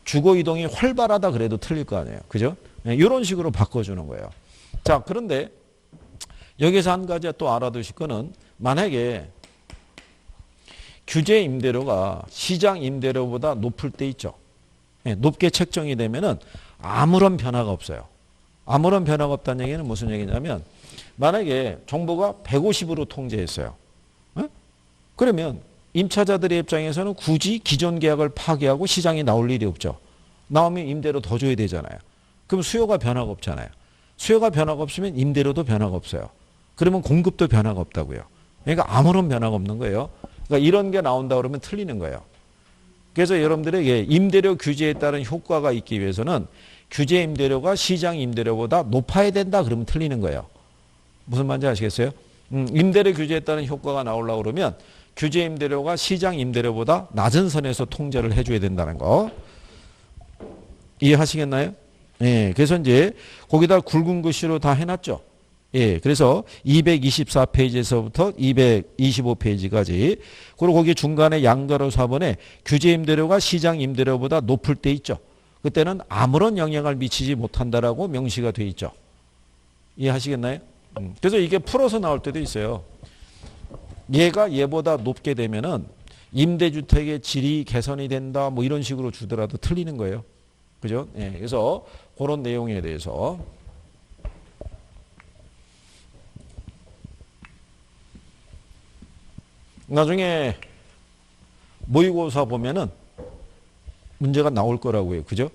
주거 이동이 활발하다 그래도 틀릴 거 아니에요. 그죠? 네, 이런 식으로 바꿔주는 거예요. 자, 그런데 여기서 한 가지 또 알아두실 거는 만약에 규제 임대료가 시장 임대료보다 높을 때 있죠. 네, 높게 책정이 되면은 아무런 변화가 없어요. 아무런 변화가 없다는 얘기는 무슨 얘기냐면 만약에 정부가 150으로 통제했어요. 네? 그러면 임차자들의 입장에서는 굳이 기존 계약을 파기하고 시장에 나올 일이 없죠. 나오면 임대료 더 줘야 되잖아요. 그럼 수요가 변화가 없잖아요. 수요가 변화가 없으면 임대료도 변화가 없어요. 그러면 공급도 변화가 없다고요. 그러니까 아무런 변화가 없는 거예요. 그러니까 이런 게 나온다 그러면 틀리는 거예요. 그래서 여러분들에게 임대료 규제에 따른 효과가 있기 위해서는 규제 임대료가 시장 임대료보다 높아야 된다 그러면 틀리는 거예요. 무슨 말인지 아시겠어요? 임대료 규제에 따른 효과가 나오려고 그러면 규제 임대료가 시장 임대료보다 낮은 선에서 통제를 해줘야 된다는 거. 이해하시겠나요? 예, 그래서 이제 거기다 굵은 글씨로 다 해놨죠. 예, 그래서 224페이지에서부터 225페이지까지 그리고 거기 중간에 양가로 4번에 규제 임대료가 시장 임대료보다 높을 때 있죠. 그때는 아무런 영향을 미치지 못한다라고 명시가 돼 있죠. 이해하시겠나요? 그래서 이게 풀어서 나올 때도 있어요. 얘가 얘보다 높게 되면은 임대주택의 질이 개선이 된다 뭐 이런 식으로 주더라도 틀리는 거예요. 그죠? 예, 그래서 그런 내용에 대해서 나중에 모의고사 보면은 문제가 나올 거라고요. 그죠?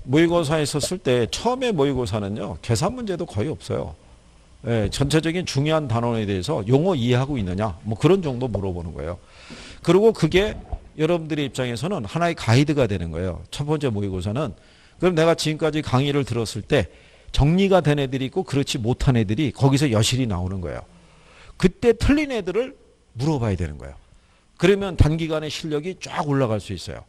모의고사에서 쓸 때 처음에 모의고사는요. 계산 문제도 거의 없어요. 예, 전체적인 중요한 단원에 대해서 용어 이해하고 있느냐 뭐 그런 정도 물어보는 거예요. 그리고 그게 여러분들의 입장에서는 하나의 가이드가 되는 거예요. 첫 번째 모의고사는 그럼 내가 지금까지 강의를 들었을 때 정리가 된 애들이 있고 그렇지 못한 애들이 거기서 여실히 나오는 거예요. 그때 틀린 애들을 물어봐야 되는 거예요. 그러면 단기간에 실력이 쫙 올라갈 수 있어요.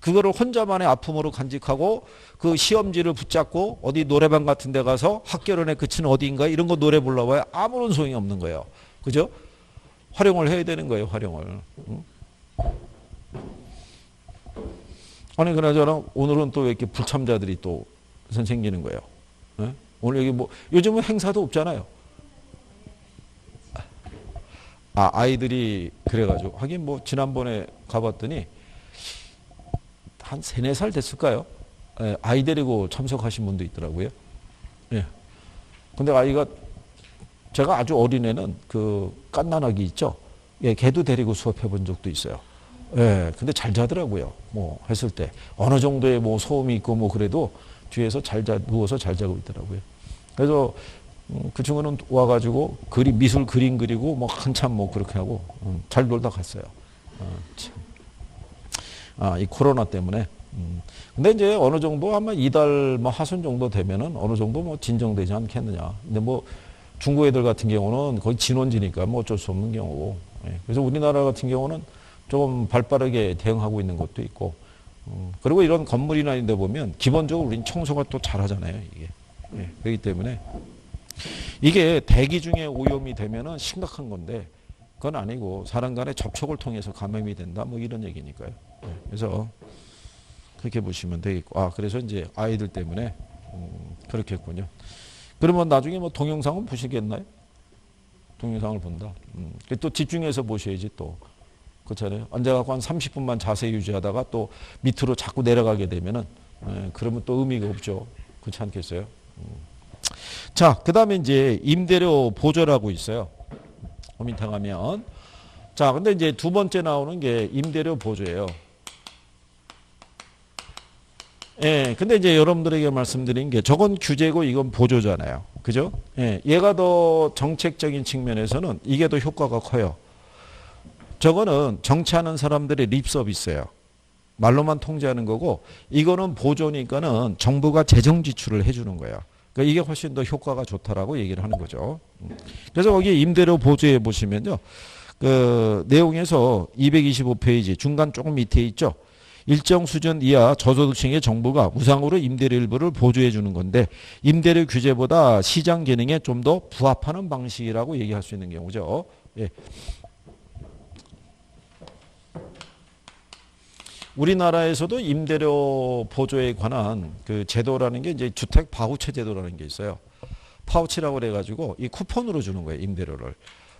그거를 혼자만의 아픔으로 간직하고 그 시험지를 붙잡고 어디 노래방 같은 데 가서 학교론에 그치는 어디인가 이런 거 노래 불러봐야 아무런 소용이 없는 거예요. 그죠? 활용을 해야 되는 거예요. 활용을. 응? 아니 그나저나 오늘은 또 왜 이렇게 불참자들이 또 생기는 거예요. 네? 오늘 여기 뭐 요즘은 행사도 없잖아요. 아이들이 그래가지고 하긴 뭐 지난번에 가봤더니 한 3, 4살 됐을까요? 예, 아이 데리고 참석하신 분도 있더라고요. 예. 근데 아이가 제가 아주 어린 애는 그 갓난아기 있죠? 예, 걔도 데리고 수업해 본 적도 있어요. 예, 근데 잘 자더라고요. 뭐 했을 때 어느 정도의 뭐 소음이 있고 뭐 그래도 뒤에서 누워서 잘 자고 있더라고요. 그래서 그 친구는 와가지고 미술 그림 그리고 뭐 한참 뭐 그렇게 하고 잘 놀다 갔어요. 참. 이 코로나 때문에. 근데 이제 어느 정도 아마 이달 뭐 하순 정도 되면은 어느 정도 뭐 진정되지 않겠느냐. 근데 뭐 중국 애들 같은 경우는 거의 진원지니까 뭐 어쩔 수 없는 경우고. 예. 그래서 우리나라 같은 경우는 조금 발빠르게 대응하고 있는 것도 있고. 그리고 이런 건물이나 이런 데 보면 기본적으로 우리는 청소가 또 잘하잖아요. 이게. 예. 그렇기 때문에 이게 대기 중에 오염이 되면은 심각한 건데 그건 아니고 사람 간의 접촉을 통해서 감염이 된다. 뭐 이런 얘기니까요. 예. 그래서 그렇게 보시면 되겠고. 그래서 이제 아이들 때문에 그렇겠군요. 그러면 나중에 뭐 동영상은 보시겠나요? 동영상을 본다. 또 집중해서 보셔야지 또. 그렇잖아요. 앉아갖고 한 30분만 자세 유지하다가 또 밑으로 자꾸 내려가게 되면은, 그러면 또 의미가 없죠. 그렇지 않겠어요? 자, 그 다음에 이제 임대료 보조라고 있어요. 밑에 가면. 자, 근데 이제 두 번째 나오는 게 임대료 보조예요. 예, 근데 이제 여러분들에게 말씀드린 게 저건 규제고 이건 보조잖아요. 그죠? 예, 얘가 더 정책적인 측면에서는 이게 더 효과가 커요. 저거는 정치하는 사람들의 립 서비스예요. 말로만 통제하는 거고 이거는 보조니까는 정부가 재정 지출을 해주는 거예요. 그러니까 이게 훨씬 더 효과가 좋다라고 얘기를 하는 거죠. 그래서 거기 임대료 보조에 보시면요. 그 내용에서 225페이지 중간 조금 밑에 있죠. 일정 수준 이하 저소득층의 정부가 무상으로 임대료 일부를 보조해 주는 건데 임대료 규제보다 시장 기능에 좀 더 부합하는 방식이라고 얘기할 수 있는 경우죠. 예. 우리나라에서도 임대료 보조에 관한 그 제도라는 게 이제 주택 바우처 제도라는 게 있어요. 파우치라고 그래가지고 이 쿠폰으로 주는 거예요. 임대료를.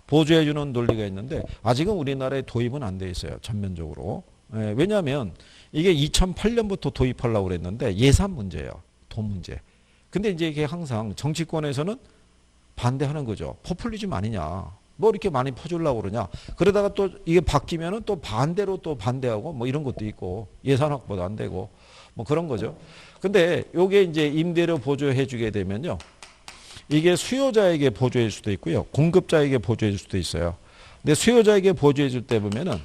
보조해 주는 논리가 있는데 아직은 우리나라에 도입은 안 돼 있어요. 전면적으로. 예, 왜냐하면 이게 2008년부터 도입하려고 그랬는데 예산 문제예요. 돈 문제. 근데 이제 이게 항상 정치권에서는 반대하는 거죠. 포퓰리즘 아니냐. 뭐 이렇게 많이 퍼주려고 그러냐. 그러다가 또 이게 바뀌면은 또 반대로 또 반대하고 뭐 이런 것도 있고 예산 확보도 안 되고 뭐 그런 거죠. 근데 요게 이제 임대료 보조해 주게 되면요. 이게 수요자에게 보조해 줄 수도 있고요. 공급자에게 보조해 줄 수도 있어요. 근데 수요자에게 보조해 줄 때 보면은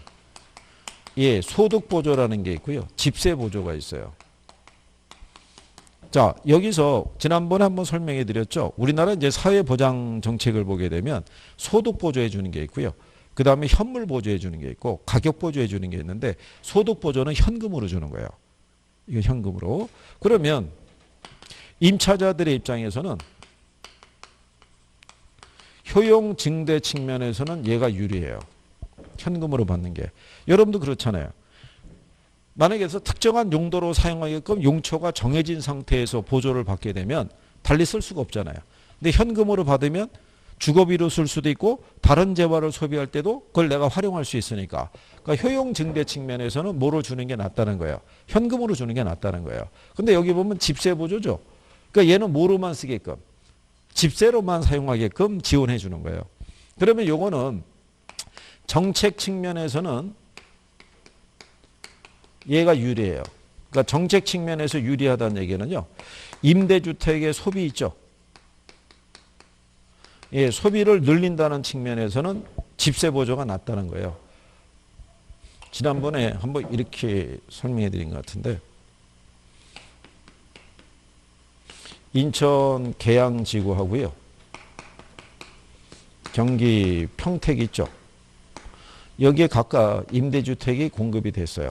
예, 소득 보조라는 게 있고요. 집세 보조가 있어요. 자, 여기서 지난번에 한번 설명해 드렸죠. 우리나라 이제 사회보장 정책을 보게 되면 소득 보조해 주는 게 있고요. 그 다음에 현물 보조해 주는 게 있고 가격 보조해 주는 게 있는데 소득 보조는 현금으로 주는 거예요. 이거 현금으로. 그러면 임차자들의 입장에서는 효용 증대 측면에서는 얘가 유리해요. 현금으로 받는 게. 여러분도 그렇잖아요. 만약에 해서 특정한 용도로 사용하게끔 용처가 정해진 상태에서 보조를 받게 되면 달리 쓸 수가 없잖아요. 근데 현금으로 받으면 주거비로 쓸 수도 있고 다른 재화를 소비할 때도 그걸 내가 활용할 수 있으니까. 그러니까 효용 증대 측면에서는 뭐로 주는 게 낫다는 거예요. 현금으로 주는 게 낫다는 거예요. 근데 여기 보면 집세 보조죠. 그러니까 얘는 뭐로만 쓰게끔 집세로만 사용하게끔 지원해 주는 거예요. 그러면 요거는 정책 측면에서는 얘가 유리해요. 그러니까 정책 측면에서 유리하다는 얘기는요. 임대주택의 소비 있죠. 예, 소비를 늘린다는 측면에서는 집세 보조가 낫다는 거예요. 지난번에 한번 이렇게 설명해 드린 것 같은데 인천 계양지구하고요. 경기 평택 있죠. 여기에 각각 임대주택이 공급이 됐어요.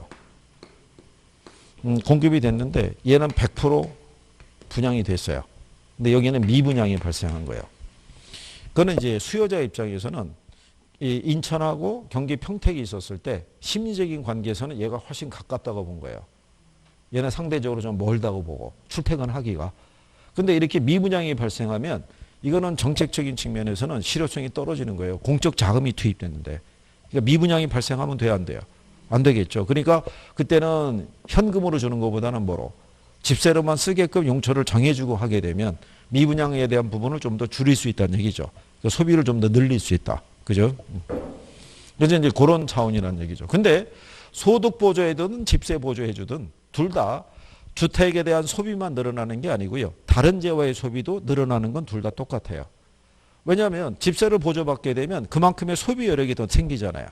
공급이 됐는데 얘는 100% 분양이 됐어요. 근데 여기는 미분양이 발생한 거예요. 그거는 이제 수요자 입장에서는 이 인천하고 경기 평택이 있었을 때 심리적인 관계에서는 얘가 훨씬 가깝다고 본 거예요. 얘는 상대적으로 좀 멀다고 보고 출퇴근하기가. 근데 이렇게 미분양이 발생하면 이거는 정책적인 측면에서는 실효성이 떨어지는 거예요. 공적 자금이 투입됐는데. 그러니까 미분양이 발생하면 돼야 안 돼요? 안 되겠죠. 그러니까 그때는 현금으로 주는 것보다는 뭐로? 집세로만 쓰게끔 용처를 정해주고 하게 되면 미분양에 대한 부분을 좀 더 줄일 수 있다는 얘기죠. 그러니까 소비를 좀 더 늘릴 수 있다. 그죠? 그래서 이제 그런 차원이라는 얘기죠. 근데 소득 보조해주든 집세 보조해주든 둘 다 주택에 대한 소비만 늘어나는 게 아니고요. 다른 재화의 소비도 늘어나는 건 둘 다 똑같아요. 왜냐하면 집세를 보조받게 되면 그만큼의 소비 여력이 더 생기잖아요.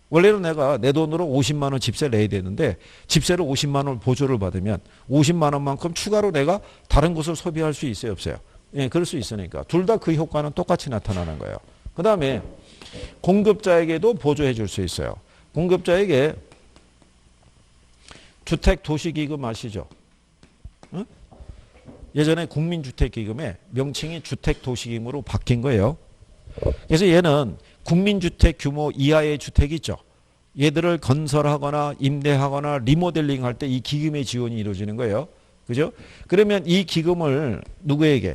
원래는 내가 내 돈으로 50만 원 집세를 내야 되는데 집세를 50만 원 보조를 받으면 50만 원만큼 추가로 내가 다른 곳을 소비할 수 있어요, 없어요? 예, 그럴 수 있으니까. 둘 다 그 효과는 똑같이 나타나는 거예요. 그 다음에 공급자에게도 보조해 줄 수 있어요. 공급자에게 주택도시기금 아시죠? 응? 예전에 국민주택기금에 명칭이 주택도시기금으로 바뀐 거예요. 그래서 얘는 국민주택 규모 이하의 주택이 있죠. 얘들을 건설하거나 임대하거나 리모델링 할 때 이 기금의 지원이 이루어지는 거예요. 그죠? 그러면 이 기금을 누구에게?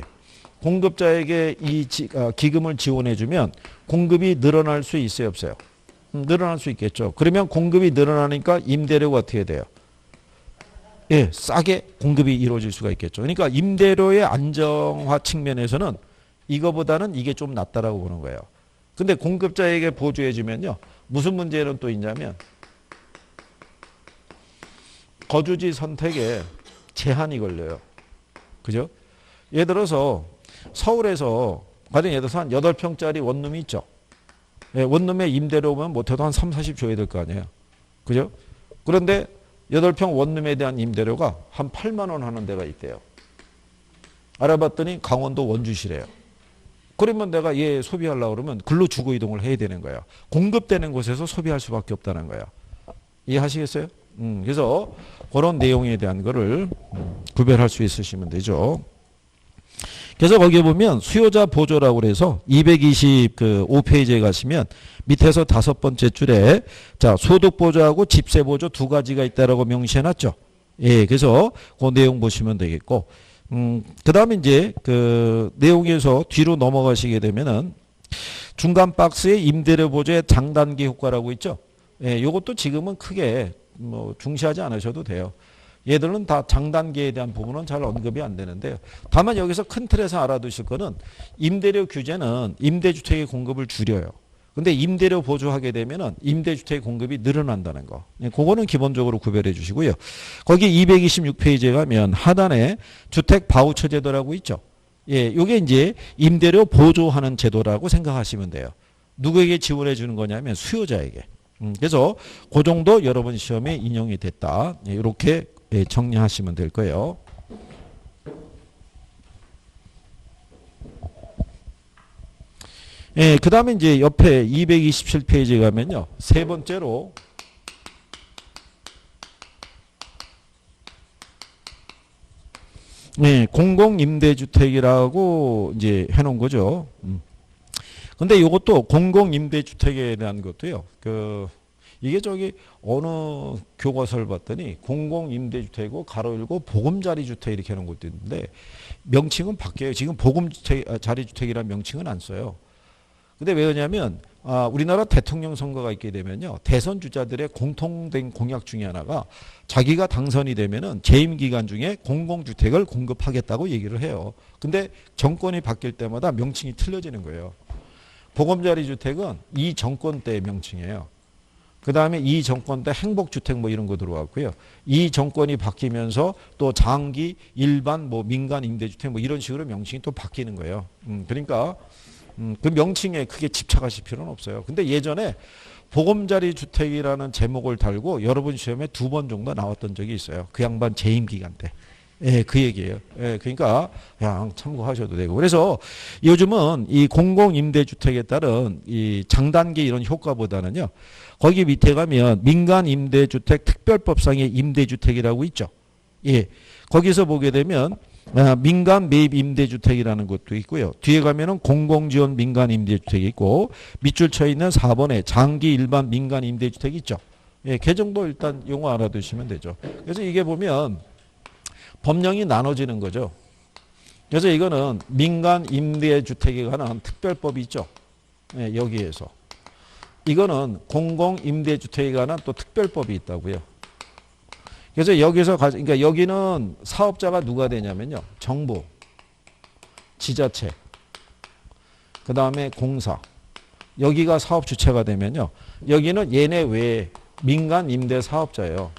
공급자에게 이 기금을 지원해 주면 공급이 늘어날 수 있어요, 없어요? 늘어날 수 있겠죠. 그러면 공급이 늘어나니까 임대료가 어떻게 돼요? 예, 싸게 공급이 이루어질 수가 있겠죠. 그러니까 임대료의 안정화 측면에서는 이거보다는 이게 좀 낫다라고 보는 거예요. 근데 공급자에게 보조해 주면요. 무슨 문제는 또 있냐면 거주지 선택에 제한이 걸려요. 그죠? 예를 들어서 서울에서 가령 예를 들어서 한 8평짜리 원룸이 있죠. 예, 원룸에 임대료면 못해도 한 3, 40 줘야 될 거 아니에요. 그죠? 그런데 8평 원룸에 대한 임대료가 한 8만 원 하는 데가 있대요. 알아봤더니 강원도 원주시래요. 그러면 내가 얘 소비하려고 그러면 글로 주거 이동을 해야 되는 거예요. 공급되는 곳에서 소비할 수밖에 없다는 거예요. 이해하시겠어요? 그래서 그런 내용에 대한 거를 구별할 수 있으시면 되죠. 그래서 거기에 보면 수요자 보조라고 그래서 225페이지에 가시면 밑에서 5번째 줄에 자, 소득 보조하고 집세 보조 두 가지가 있다라고 명시해 놨죠. 예, 그래서 그 내용 보시면 되겠고, 그 다음에 이제 그 내용에서 뒤로 넘어가시게 되면은 중간 박스에 임대료 보조의 장단기 효과라고 있죠. 예, 요것도 지금은 크게 뭐 중시하지 않으셔도 돼요. 얘들은 다 장단기에 대한 부분은 잘 언급이 안 되는데요. 다만 여기서 큰 틀에서 알아두실 거는 임대료 규제는 임대주택의 공급을 줄여요. 근데 임대료 보조하게 되면은 임대주택 공급이 늘어난다는 거. 그거는 기본적으로 구별해 주시고요. 거기 226페이지에 가면 하단에 주택 바우처 제도라고 있죠. 예, 요게 이제 임대료 보조하는 제도라고 생각하시면 돼요. 누구에게 지원해 주는 거냐면 수요자에게. 그래서 그 정도 여러분 시험에 인용이 됐다. 예, 이렇게 정리하시면 될 거예요. 예, 그 다음에 이제 옆에 227페이지에 가면요. 세 번째로 예, 공공임대주택이라고 이제 해놓은 거죠. 근데 이것도 공공임대주택에 대한 것도요. 이게 저기 어느 교과서를 봤더니 공공임대주택이고 가로 열고 보금자리주택 이렇게 하는 것도 있는데 명칭은 바뀌어요. 지금 보금자리주택이라는 명칭은 안 써요. 근데 왜 그러냐면 우리나라 대통령 선거가 있게 되면요. 대선 주자들의 공통된 공약 중에 하나가 자기가 당선이 되면은 재임 기간 중에 공공주택을 공급하겠다고 얘기를 해요. 근데 정권이 바뀔 때마다 명칭이 틀려지는 거예요. 보금자리 주택은 이 정권 때의 명칭이에요. 그 다음에 이 정권 때 행복주택 뭐 이런 거 들어왔고요. 이 정권이 바뀌면서 또 장기, 일반, 뭐 민간 임대주택 뭐 이런 식으로 명칭이 또 바뀌는 거예요. 그러니까 그 명칭에 크게 집착하실 필요는 없어요. 근데 예전에 보금자리 주택이라는 제목을 달고 여러분 시험에 2번 정도 나왔던 적이 있어요. 그 양반 재임 기간 때. 예, 그 얘기예요. 예, 그러니까 그냥 참고하셔도 되고. 그래서 요즘은 이 공공임대주택에 따른 이 장단기 이런 효과보다는요. 거기 밑에 가면 민간임대주택 특별법상의 임대주택이라고 있죠. 예, 거기서 보게 되면 민간 매입 임대주택이라는 것도 있고요. 뒤에 가면은 공공지원 민간 임대주택이 있고 밑줄 쳐 있는 4번에 장기 일반 민간 임대주택이 있죠. 예, 그 정도 일단 용어 알아두시면 되죠. 그래서 이게 보면 법령이 나눠지는 거죠. 그래서 이거는 민간 임대주택에 관한 특별법이 있죠. 예, 여기에서. 이거는 공공임대주택에 관한 또 특별법이 있다고요. 그래서 여기서 그러니까 여기는 사업자가 누가 되냐면요. 정부, 지자체, 그 다음에 공사. 여기가 사업 주체가 되면요. 여기는 얘네 외에 민간 임대 사업자예요.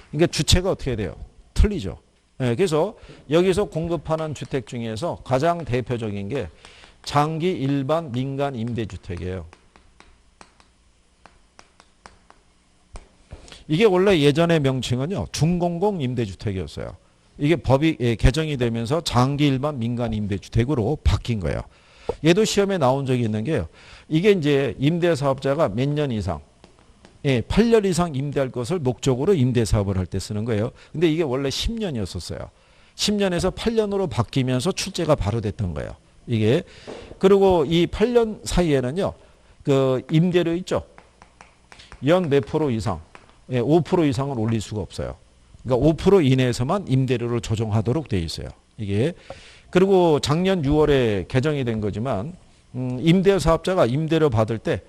그러니까 주체가 어떻게 돼요? 틀리죠. 네, 그래서 여기서 공급하는 주택 중에서 가장 대표적인 게 장기 일반 민간 임대주택이에요. 이게 원래 예전의 명칭은요. 중공공 임대주택이었어요. 이게 법이 개정이 되면서 장기 일반 민간 임대주택으로 바뀐 거예요. 얘도 시험에 나온 적이 있는 게요. 이게 이제 임대사업자가 몇 년 이상 8년 이상 임대할 것을 목적으로 임대사업을 할 때 쓰는 거예요. 근데 이게 원래 10년이었었어요. 10년에서 8년으로 바뀌면서 출제가 바로 됐던 거예요. 이게. 그리고 이 8년 사이에는요. 그 임대료 있죠. 연 몇 프로 이상, 5% 이상은 올릴 수가 없어요. 그러니까 5% 이내에서만 임대료를 조정하도록 돼 있어요. 이게. 그리고 작년 6월에 개정이 된 거지만 임대사업자가 임대료 받을 때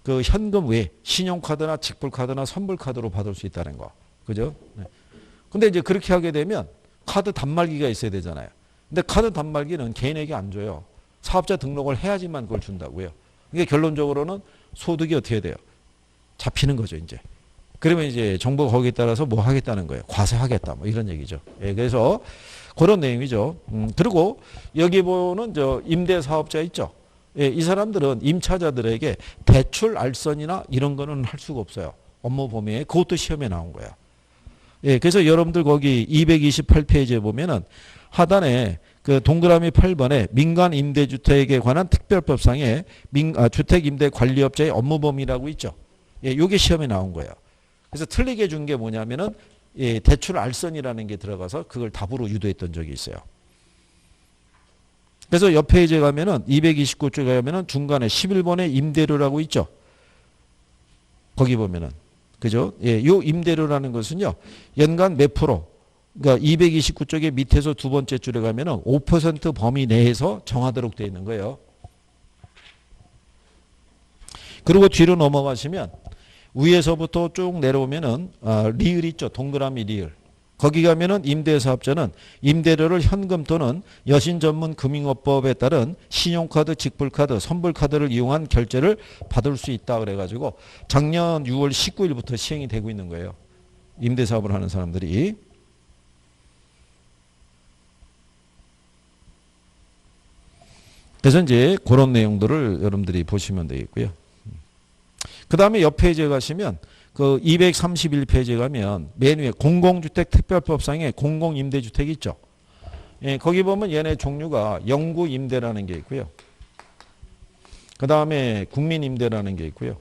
그 현금 외에 신용카드나 직불카드나 선불카드로 받을 수 있다는 거. 그죠? 네. 근데 이제 그렇게 하게 되면 카드 단말기가 있어야 되잖아요. 근데 카드 단말기는 개인에게 안 줘요. 사업자 등록을 해야지만 그걸 준다고요. 이게 결론적으로는 소득이 어떻게 돼요? 잡히는 거죠, 이제. 그러면 이제 정부가 거기에 따라서 뭐 하겠다는 거예요. 과세하겠다. 뭐 이런 얘기죠. 예, 그래서 그런 내용이죠. 그리고 여기 보는 저 임대사업자 있죠. 예, 이 사람들은 임차자들에게 대출 알선이나 이런 거는 할 수가 없어요. 업무 범위에. 그것도 시험에 나온 거야. 예, 그래서 여러분들 거기 228페이지에 보면은 하단에 그 동그라미 8번에 민간 임대주택에 관한 특별법상의 주택임대관리업자의 업무 범위라고 있죠. 예, 요게 시험에 나온 거예요. 그래서 틀리게 준 게 뭐냐면은 예, 대출 알선이라는 게 들어가서 그걸 답으로 유도했던 적이 있어요. 그래서 옆 페이지에 가면은 229쪽에 가면은 중간에 11번에 임대료라고 있죠. 거기 보면은 그죠? 예, 요 임대료라는 것은요. 연간 몇 프로? 그러니까 229쪽의 밑에서 두 번째 줄에 가면은 5% 범위 내에서 정하도록 되어 있는 거예요. 그리고 뒤로 넘어가시면 위에서부터 쭉 내려오면은 리을 있죠. 동그라미 리을. 거기 가면은 임대사업자는 임대료를 현금 또는 여신 전문 금융업법에 따른 신용카드, 직불카드, 선불카드를 이용한 결제를 받을 수 있다 그래가지고 작년 6월 19일부터 시행이 되고 있는 거예요. 임대사업을 하는 사람들이. 그래서 이제 그런 내용들을 여러분들이 보시면 되겠고요. 그 다음에 옆 페이지에 가시면 그 231페이지에 가면 맨 위에 공공주택 특별법상의 공공임대주택이 있죠. 예, 거기 보면 얘네 종류가 영구임대라는 게 있고요. 그 다음에 국민임대라는 게 있고요.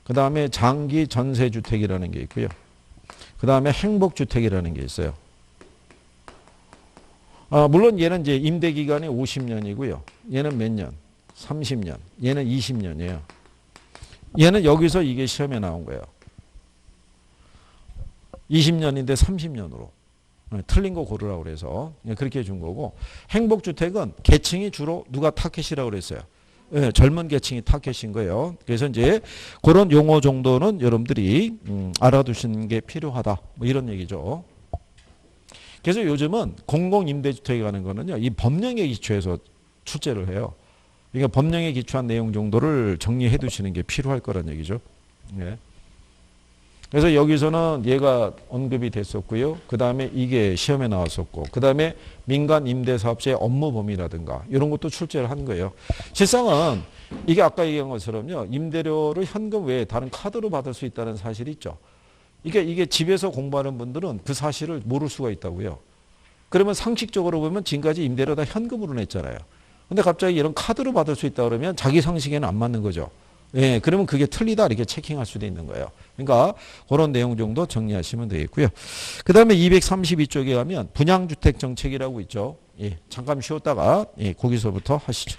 그 다음에 장기전세주택이라는 게 있고요. 그 다음에 행복주택이라는 게 있어요. 물론 얘는 이제 임대기간이 50년이고요. 얘는 몇 년? 30년. 얘는 20년이에요. 얘는 여기서 이게 시험에 나온 거예요. 20년인데 30년으로. 틀린 거 고르라고 그래서 그렇게 해준 거고, 행복주택은 계층이 주로 누가 타켓이라고 그랬어요. 네, 젊은 계층이 타켓인 거예요. 그래서 이제 그런 용어 정도는 여러분들이 알아두시는 게 필요하다. 뭐 이런 얘기죠. 그래서 요즘은 공공임대주택에 관한 거는요, 이 법령에 기초해서 출제를 해요. 그러니까 법령에 기초한 내용 정도를 정리해 두시는 게 필요할 거란 얘기죠. 네. 그래서 여기서는 얘가 언급이 됐었고요. 그 다음에 이게 시험에 나왔었고, 그 다음에 민간 임대사업자의 업무 범위라든가 이런 것도 출제를 한 거예요. 실상은 이게 아까 얘기한 것처럼요. 임대료를 현금 외에 다른 카드로 받을 수 있다는 사실이 있죠. 이게 집에서 공부하는 분들은 그 사실을 모를 수가 있다고요. 그러면 상식적으로 보면 지금까지 임대료 다 현금으로 냈잖아요. 근데 갑자기 이런 카드로 받을 수 있다 그러면 자기 상식에는 안 맞는 거죠. 예, 그러면 그게 틀리다 이렇게 체킹할 수도 있는 거예요. 그러니까 그런 내용 정도 정리하시면 되겠고요. 그 다음에 232쪽에 가면 분양주택 정책이라고 있죠. 예, 잠깐 쉬었다가 예, 거기서부터 하시죠.